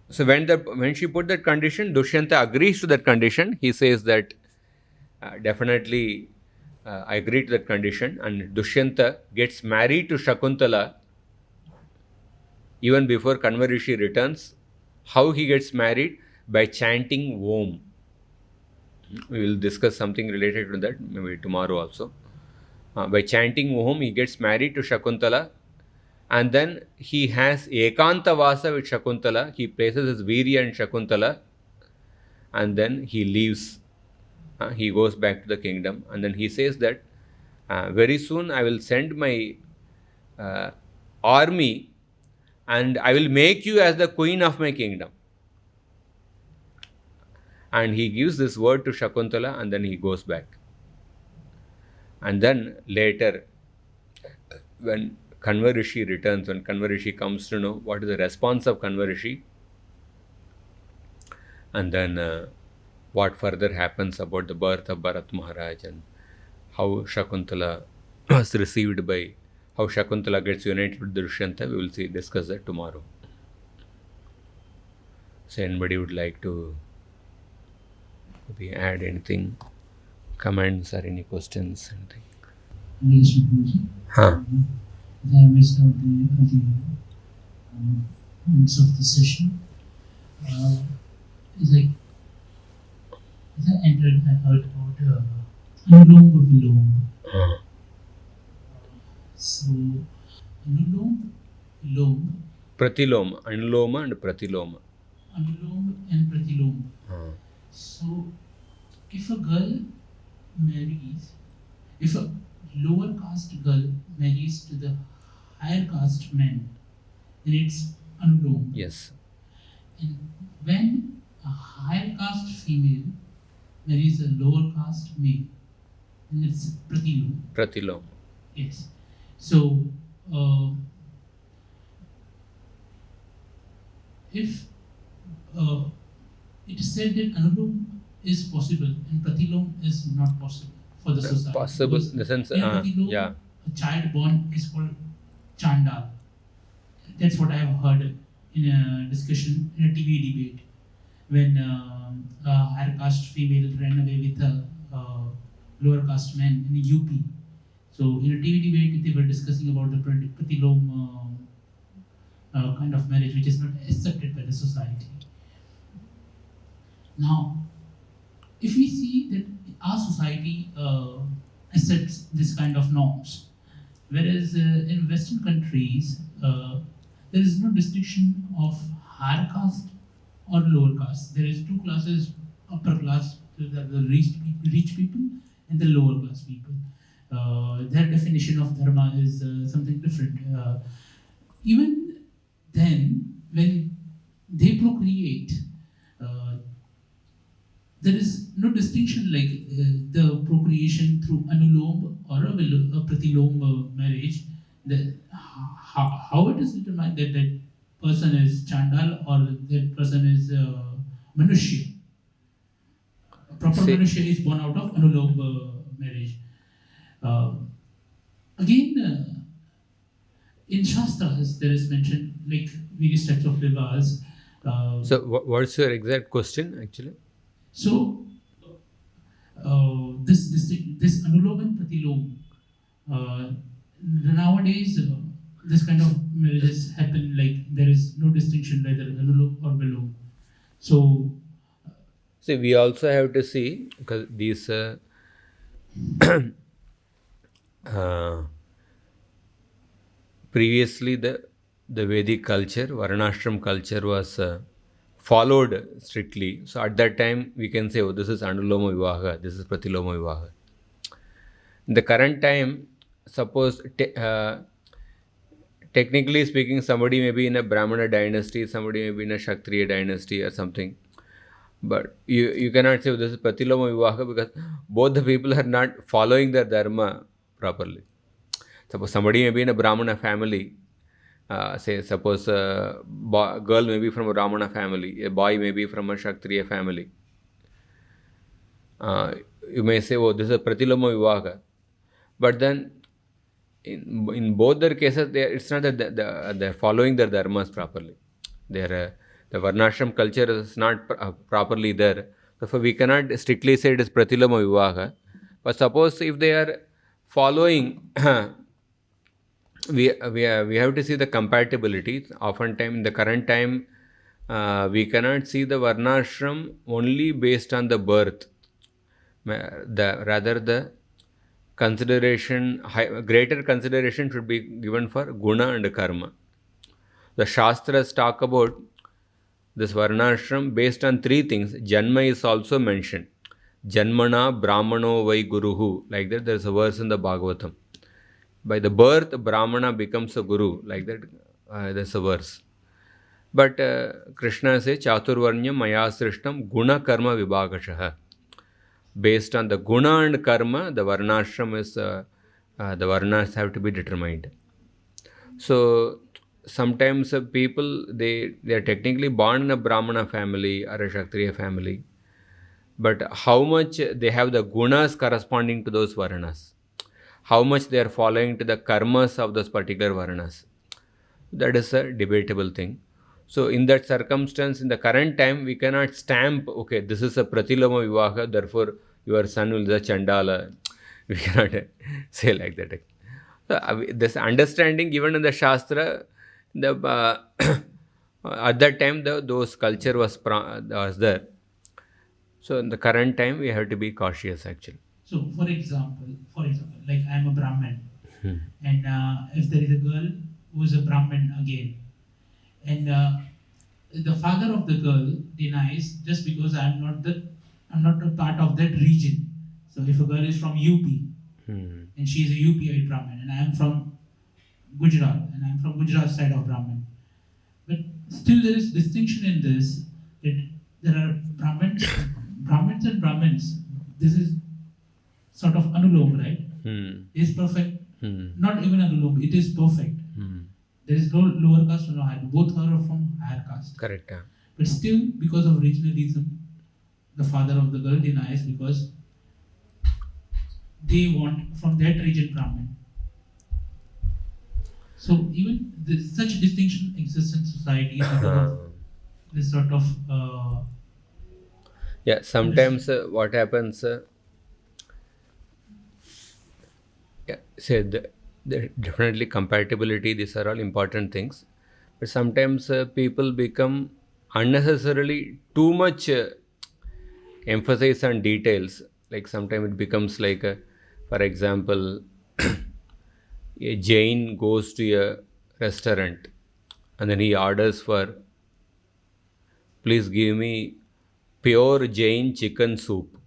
Speaker 1: So when she put that condition, Dushyanta agrees to that condition. He says that definitely I agree to that condition, and Dushyanta gets married to Shakuntala even before Kanva Rishi returns. How he gets married? By chanting Om. We will discuss something related to that maybe tomorrow also. By chanting Om, he gets married to Shakuntala, and then he has Ekanta Vasa with Shakuntala. He places his Virya in Shakuntala, and then he leaves. He goes back to the kingdom, and then he says that very soon I will send my army, and I will make you as the queen of my kingdom. And he gives this word to Shakuntala, and then he goes back. And then later, when Kanva Rishi returns, when Kanva Rishi comes to know what is the response of Kanva Rishi, and then what further happens about the birth of Bharat Maharaj and how Shakuntala was received by, how Shakuntala gets united with Dushyanta, we will discuss that tomorrow. So anybody would like to maybe add anything, comments or any questions, anything?
Speaker 3: Yes, I missed out the points of the session. As I entered, I heard about Anuloma Viloma. So, Anuloma,
Speaker 1: Pratiloma, Anuloma and Pratiloma.
Speaker 3: Anuloma and Pratiloma. So, if a girl marries, if a lower caste girl marries to the higher caste man, then it's Anuloma.
Speaker 1: Yes.
Speaker 3: And when a higher caste female marries a lower caste male, then it's Pratiloma.
Speaker 1: Pratiloma.
Speaker 3: Yes. So, if it is said that Anulom is possible and Pratilom is not possible for the society.
Speaker 1: Possible
Speaker 3: Because
Speaker 1: in the sense,
Speaker 3: in Pratilom,
Speaker 1: yeah.
Speaker 3: a child born is called Chandal. That's what I have heard in a discussion, in a TV debate, when a higher caste female ran away with a lower caste man in UP. So in a TV debate, they were discussing about the Pratilom kind of marriage, which is not accepted by the society. Now, if we see that our society accepts this kind of norms, whereas in Western countries, there is no distinction of higher caste or lower caste. There is two classes: upper class, the rich people, and the lower class people. Their definition of dharma is something different. Even then, when they procreate, uh, there is no distinction like the procreation through anulom or a pratilom marriage. How it is determined that that person is chandal or that person is manushya. A proper
Speaker 1: See,
Speaker 3: manushya is born out of anulom marriage. Uh, again, in Shastras, there is mentioned like various types of vivahs.
Speaker 1: so what's your exact question actually?
Speaker 3: So this anulom and pratilom. Nowadays, this kind of marriages happen like there is no distinction whether anulom or vilom. So
Speaker 1: See, we also have to see, because these uh, previously the Vedic culture, Varnashram culture was followed strictly. So at that time we can say, oh, this is Anuloma Vivaha, this is Pratiloma Vivaha. In the current time, suppose technically speaking, somebody may be in a Brahmana dynasty, somebody may be in a Kshatriya dynasty or something. But you cannot say, oh, this is Pratiloma Vivaha, because both the people are not following the dharma properly. Suppose somebody may be in a Brahmana family, say suppose a girl may be from a Brahmana family, a boy may be from a Kshatriya family. You may say, oh, this is a Pratiloma Vivaha. But then in both their cases, it's not that they're following their dharmas properly. The Varnashram culture is not properly there. Therefore, we cannot strictly say it is Pratiloma Vivaha. But suppose if they are following, we have to see the compatibility. Oftentimes, in the current time, we cannot see the Varnashram only based on the birth. Rather, the greater consideration should be given for guna and karma. The Shastras talk about this Varnashram based on three things. Janma is also mentioned. Janmana Brahmano Vai Guruhu. Like that, there is a verse in the Bhagavatam. By the birth, Brahmana becomes a guru. Like that, there's a verse. But Krishna says, Chaturvarnyam Maya Srishtam Guna Karma Vibhagashaha. Based on the guna and karma, the varnashram is the varnas have to be determined. So sometimes people they are technically born in a Brahmana family or a Kshatriya family, but how much they have the gunas corresponding to those varnas, how much they are following to the karmas of those particular varnas, that is a debatable thing. So in that circumstance, in the current time, we cannot stamp, okay, this is a Pratiloma Vivaha, therefore your son will be a Chandala. We cannot say like that. So, this understanding given in the Shastra, at that time, those culture was there. So in the current time, we have to be cautious actually.
Speaker 3: so for example, like I am a Brahmin, and if there is a girl who is a Brahmin again, and the father of the girl denies just because I'm not a part of that region. So if a girl is from UP and she is a UPI Brahmin, and I am from Gujarat and I am from Gujarat side of Brahmin, but still there is distinction in this that there are Brahmins and Brahmins. This is sort of anulom, right? It is perfect. Not even anulom, it is perfect. There is no lower caste or no higher. Both are from higher caste.
Speaker 1: Correct.
Speaker 3: But still, because of regionalism, the father of the girl denies because they want from that region Brahmin. So even such distinction exists in society because of this sort of
Speaker 1: Yeah, sometimes what happens, yeah, say the definitely compatibility, these are all important things. But sometimes people become unnecessarily too much emphasis on details. Like sometimes it becomes like, for example, a Jain goes to a restaurant and then he orders for, please give me pure Jain chicken soup.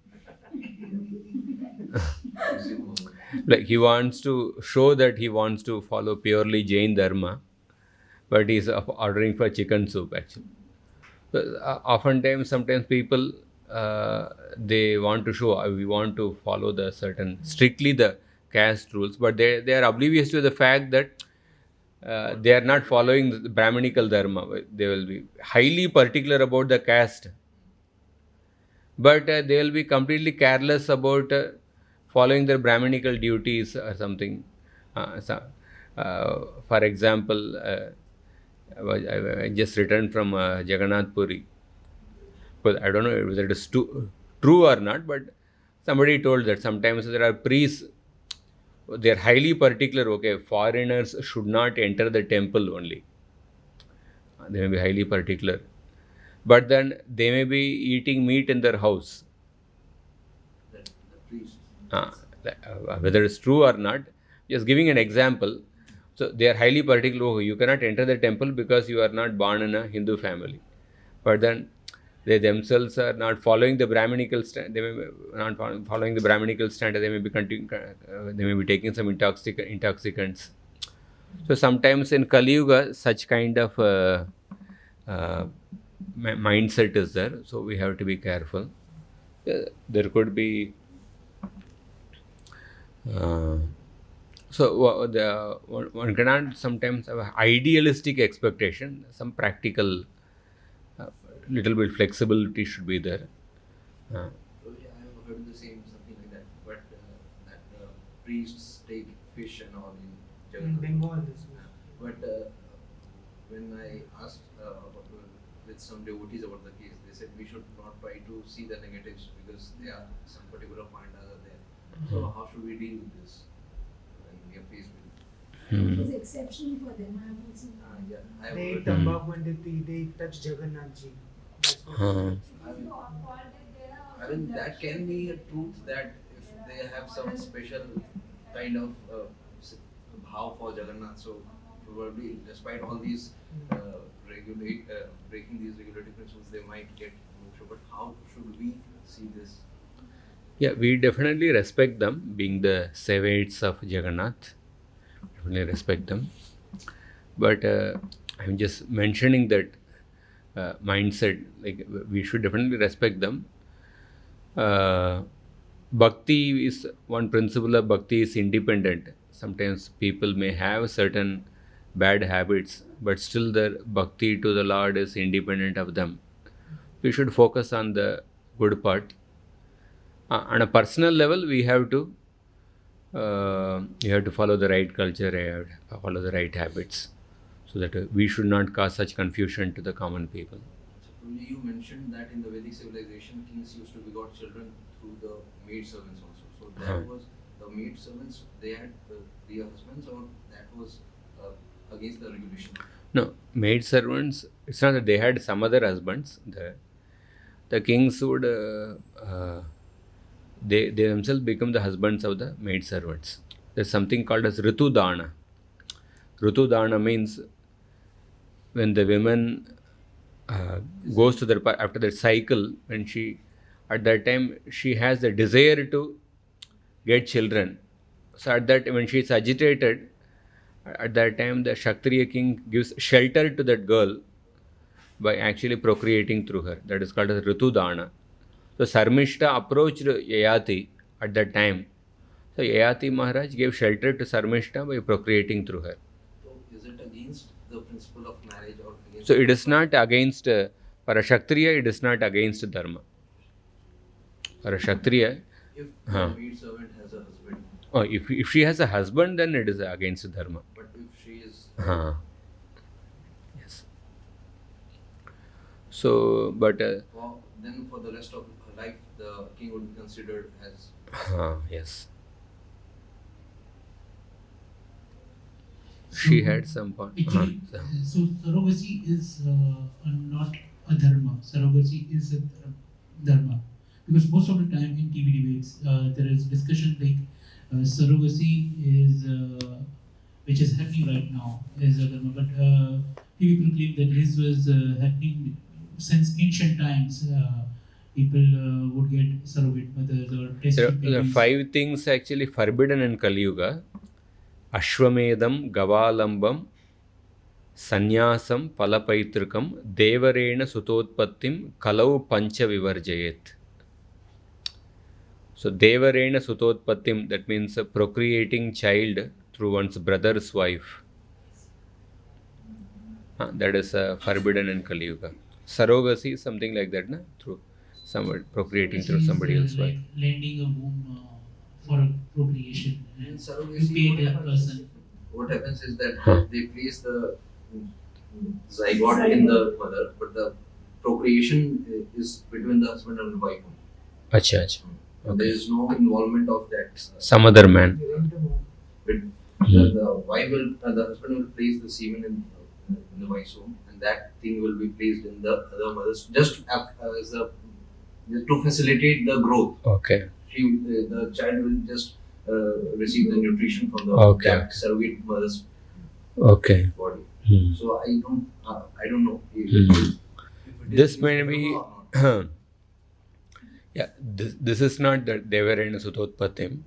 Speaker 1: Like he wants to show that he wants to follow purely Jain dharma, but he's ordering for chicken soup actually. So, oftentimes, sometimes people they want to show we want to follow the certain strictly the caste rules, but they are oblivious to the fact that they are not following the Brahminical dharma. They will be highly particular about the caste, but they will be completely careless about following their Brahminical duties or something. So, for example, I just returned from Jagannath Puri. But I don't know whether it is true or not, but somebody told that sometimes there are priests, they are highly particular. Okay, foreigners should not enter the temple only. They may be highly particular. But then they may be eating meat in their house.
Speaker 2: The priests.
Speaker 1: Uh, whether it's true or not, just giving an example. So they are highly particular. Oh, you cannot enter the temple because you are not born in a Hindu family. But then they themselves are not following the Brahminical standard. They may be not following the Brahminical standard. They may be they may be taking some intoxicants. So sometimes in Kali Yuga, such kind of uh, mindset is there. So we have to be careful. There could be. Uh, one cannot sometimes have an idealistic expectation. Some practical, little bit flexibility should be there.
Speaker 2: So yeah, I have heard the same something like that. But that priests take fish and all in
Speaker 4: In
Speaker 2: Jagannath.
Speaker 4: Bengal, this was.
Speaker 2: But when I asked with some devotees about the case, they said we should not try to see the negatives because there are some particular pandas are there. So how should we deal with this when we are faced with it?
Speaker 5: It is exceptional for them. I have also.
Speaker 2: Yeah, I have
Speaker 4: They
Speaker 2: heard
Speaker 4: eat tambaku and they touch Jagannath ji. That's what
Speaker 2: I mean, that can be a truth that if they have some special kind of bhav for Jagannath, so probably despite all these breaking these regulatory principles, they might get moksha. But how should we see this?
Speaker 1: Yeah, we definitely respect them, being the Sevates of Jagannath. Definitely respect them. But I'm just mentioning that mindset, like we should definitely respect them. Bhakti is one principle of bhakti is independent. Sometimes people may have certain bad habits, but still their bhakti to the Lord is independent of them. We should focus on the good part. On a personal level, we have to follow the right culture, we have to follow the right habits, so that we should not cause such confusion to the common people.
Speaker 2: So you mentioned that in the Vedic civilization, kings used to begot children through the maid servants also. So that was the maid servants. They had their husbands, or that was against the regulation.
Speaker 1: No, maid servants. It's not that they had some other husbands. The kings would they themselves become the husbands of the maid servants. There's something called as Ritu Dana. Ritu Dana means when the women goes to their after that cycle, when she at that time she has the desire to get children. So at that when she is agitated, at that time the Kshatriya king gives shelter to that girl by actually procreating through her. That is called as Ritu Dana. So Sarmishta approached Yayati at that time. So Yayati Maharaj gave shelter to Sarmishta by procreating through her.
Speaker 2: So is it against the principle of marriage or against?
Speaker 1: So it is not against, for a Kshatriya, it is not against Dharma. For a Kshatriya,
Speaker 2: If the maid servant has a husband,
Speaker 1: if she has a husband, then it is against Dharma.
Speaker 2: but if she is
Speaker 1: Yes. So, but
Speaker 2: then for the rest of her life, the king would be considered as.
Speaker 1: yes. She had some point.
Speaker 3: Actually, so surrogacy is not a dharma. Surrogacy is a dharma. Because most of the time in TV debates, there is discussion like surrogacy is, which is happening right now, is a dharma. But few people claim that this was happening since ancient times. People would get surrogate mothers or test
Speaker 1: There
Speaker 3: tube
Speaker 1: are
Speaker 3: babies.
Speaker 1: 5 things actually forbidden in Kali Yuga: Ashwamedam, Gavalambam, Sanyasam, Palapaitrikam, Devarena Sutotpattim, Kalau Pancha Vivarjayet. So, Devarena Sutotpattim, that means procreating child through one's brother's wife. That is forbidden in Kali Yuga. Surrogacy is something like that, na? Through somebody procreating through somebody else's
Speaker 3: like
Speaker 1: wife.
Speaker 3: lending a womb for a procreation.
Speaker 2: In
Speaker 3: And
Speaker 2: surrogacy,
Speaker 3: you pay that person.
Speaker 2: what happens is that they place the zygote in the mother, but the procreation is between the husband and the wife.
Speaker 1: Acha, acha.
Speaker 2: There is no involvement of that.
Speaker 1: Some other man.
Speaker 2: The wife will, the husband will place the semen in the wife's womb, and that thing will be placed in the other mother's, just as to facilitate the growth.
Speaker 1: Okay.
Speaker 2: The child will just receive the nutrition from the that surrogate mother's body. So I don't know if
Speaker 1: This may be this is not that they were in Sutotpatim.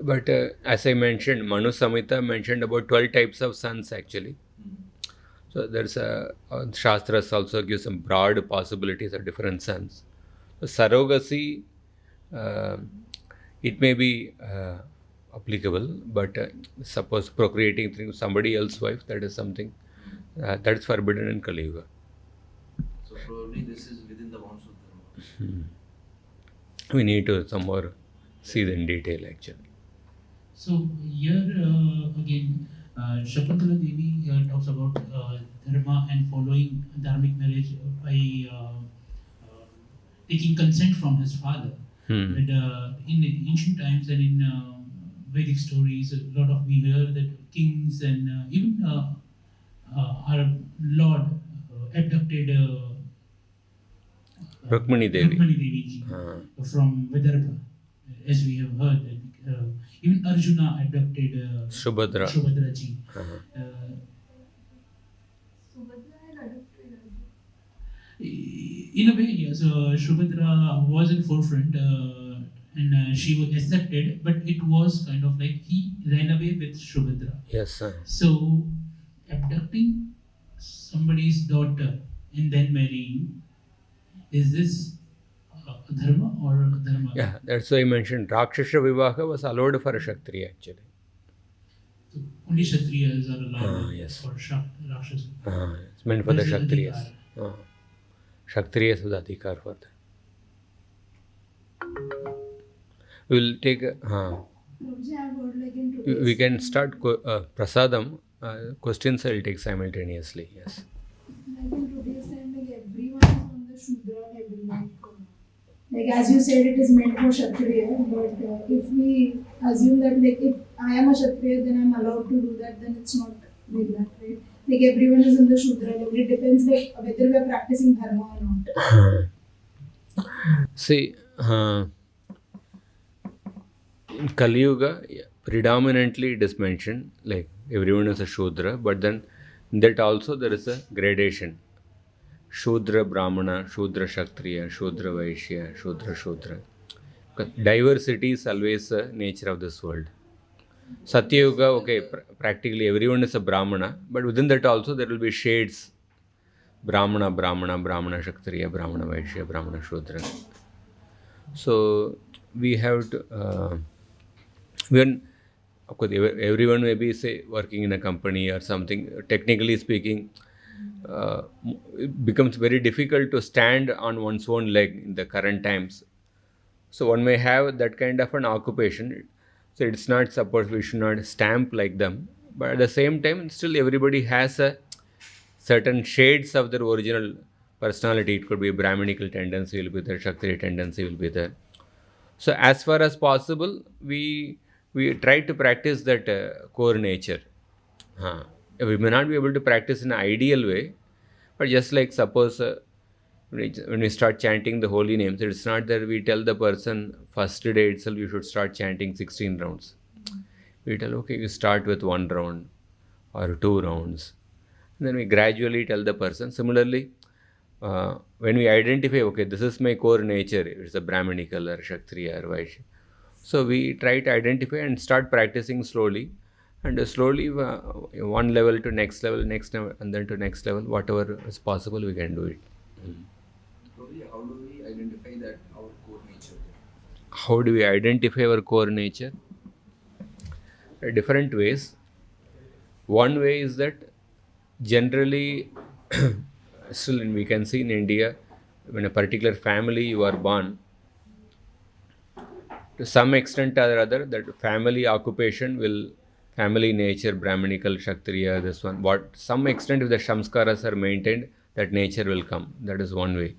Speaker 1: But as I mentioned, Manu Samhita mentioned about 12 types of sons actually. So there's Shastras also gives some broad possibilities of different sons. So surrogacy, it may be applicable, but suppose procreating through somebody else's wife, that is something that is forbidden in Kali Yuga.
Speaker 2: So probably this is within the bounds of Dharma.
Speaker 1: We need to some more see in detail actually.
Speaker 3: So here again, Shakuntala Devi talks about dharma and following dharmic marriage by taking consent from his father. But in ancient times and in Vedic stories, a lot of we hear that kings and even our Lord abducted
Speaker 1: Rukmini Devi.
Speaker 3: Devi ji from Vidarbha, as we have heard. Even Arjuna abducted
Speaker 1: Subhadra.
Speaker 3: ji. In a way, yes, Subhadra was in forefront and she was accepted, but it was kind of like he ran away with Subhadra.
Speaker 1: Yes, sir.
Speaker 3: So, abducting somebody's daughter and then marrying, is this dharma or dharma?
Speaker 1: Yeah, that's why I mentioned Rakshasa Vivaha was allowed for a Kshatriya actually.
Speaker 3: So only Kshatriyas are allowed
Speaker 1: yes.
Speaker 3: for Rakshasa.
Speaker 1: It's meant for the
Speaker 3: There's the
Speaker 1: Kshatriyas. Kshatriyas with adhikar for that. We will take we can start prasadam. Questions I will take simultaneously. Yes.
Speaker 5: Like in today's time, like everyone is on the Shudra level. Like as you said, it is meant for Kshatriya, but if we assume that like if I am a Kshatriya, then I am allowed to do that, then it's not like that, right? Like everyone is in the Shudra level. It depends like whether we are practicing dharma or not.
Speaker 1: See, in Kali Yuga, predominantly it is mentioned like everyone is a Shudra, but then that also there is a gradation. Shudra Brahmana, Shudra Kshatriya, Shudra Vaishya, Shudra Shudra. Diversity is always the nature of this world. Satya Yuga, okay, practically everyone is a Brahmana, but within that also there will be shades. Brahmana, Brahmana, Brahmana Kshatriya, Brahmana Vaishya, Brahmana Shudra. So we have to, when of course, everyone may be, say, working in a company or something. Technically speaking, it becomes very difficult to stand on one's own leg in the current times. So one may have that kind of an occupation. So it's not supposed we should not stamp like them. But at the same time, still everybody has a certain shades of their original personality. It could be a Brahminical tendency will be there, Kshatriya tendency will be there. So as far as possible, we try to practice that core nature. We may not be able to practice in an ideal way, but just like suppose when we start chanting the holy names, it's not that we tell the person first day itself you should start chanting 16 rounds. We tell, okay, you start with 1 round or 2 rounds. And then we gradually tell the person. Similarly, when we identify, okay, this is my core nature, it's a Brahminical or Kshatriya or Vaishya. So we try to identify and start practicing slowly. And slowly, one level to next level, and then to next level, whatever is possible, we can do it.
Speaker 2: How do we identify that our core nature?
Speaker 1: How do we identify our core nature? There are different ways. One way is that generally, still we can see in India, when a particular family you are born, to some extent or other, that family occupation will, family nature, Brahminical, Kshatriya, this one, what some extent if the samskaras are maintained, that nature will come. That is one way.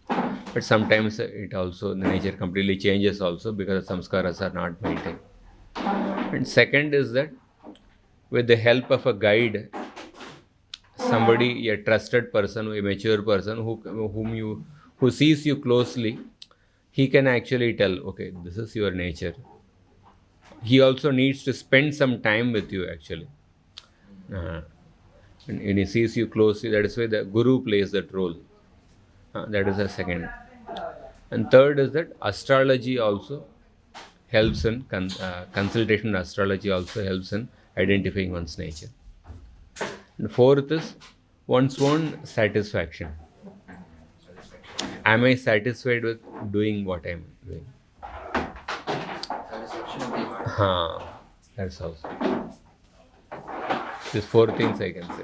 Speaker 1: But sometimes it also, the nature completely changes also because the samskaras are not maintained. And second is that with the help of a guide, somebody, a trusted person, a mature person who sees you closely, he can actually tell, okay, this is your nature. He also needs to spend some time with you actually. And he sees you closely, that is why the guru plays that role. That is the second. And third is that astrology also helps in, consultation astrology also helps in identifying one's nature. And fourth is one's own satisfaction. Am I satisfied with doing what I'm doing?
Speaker 2: Satisfaction of the heart.
Speaker 1: That's also. These 4 things I can say.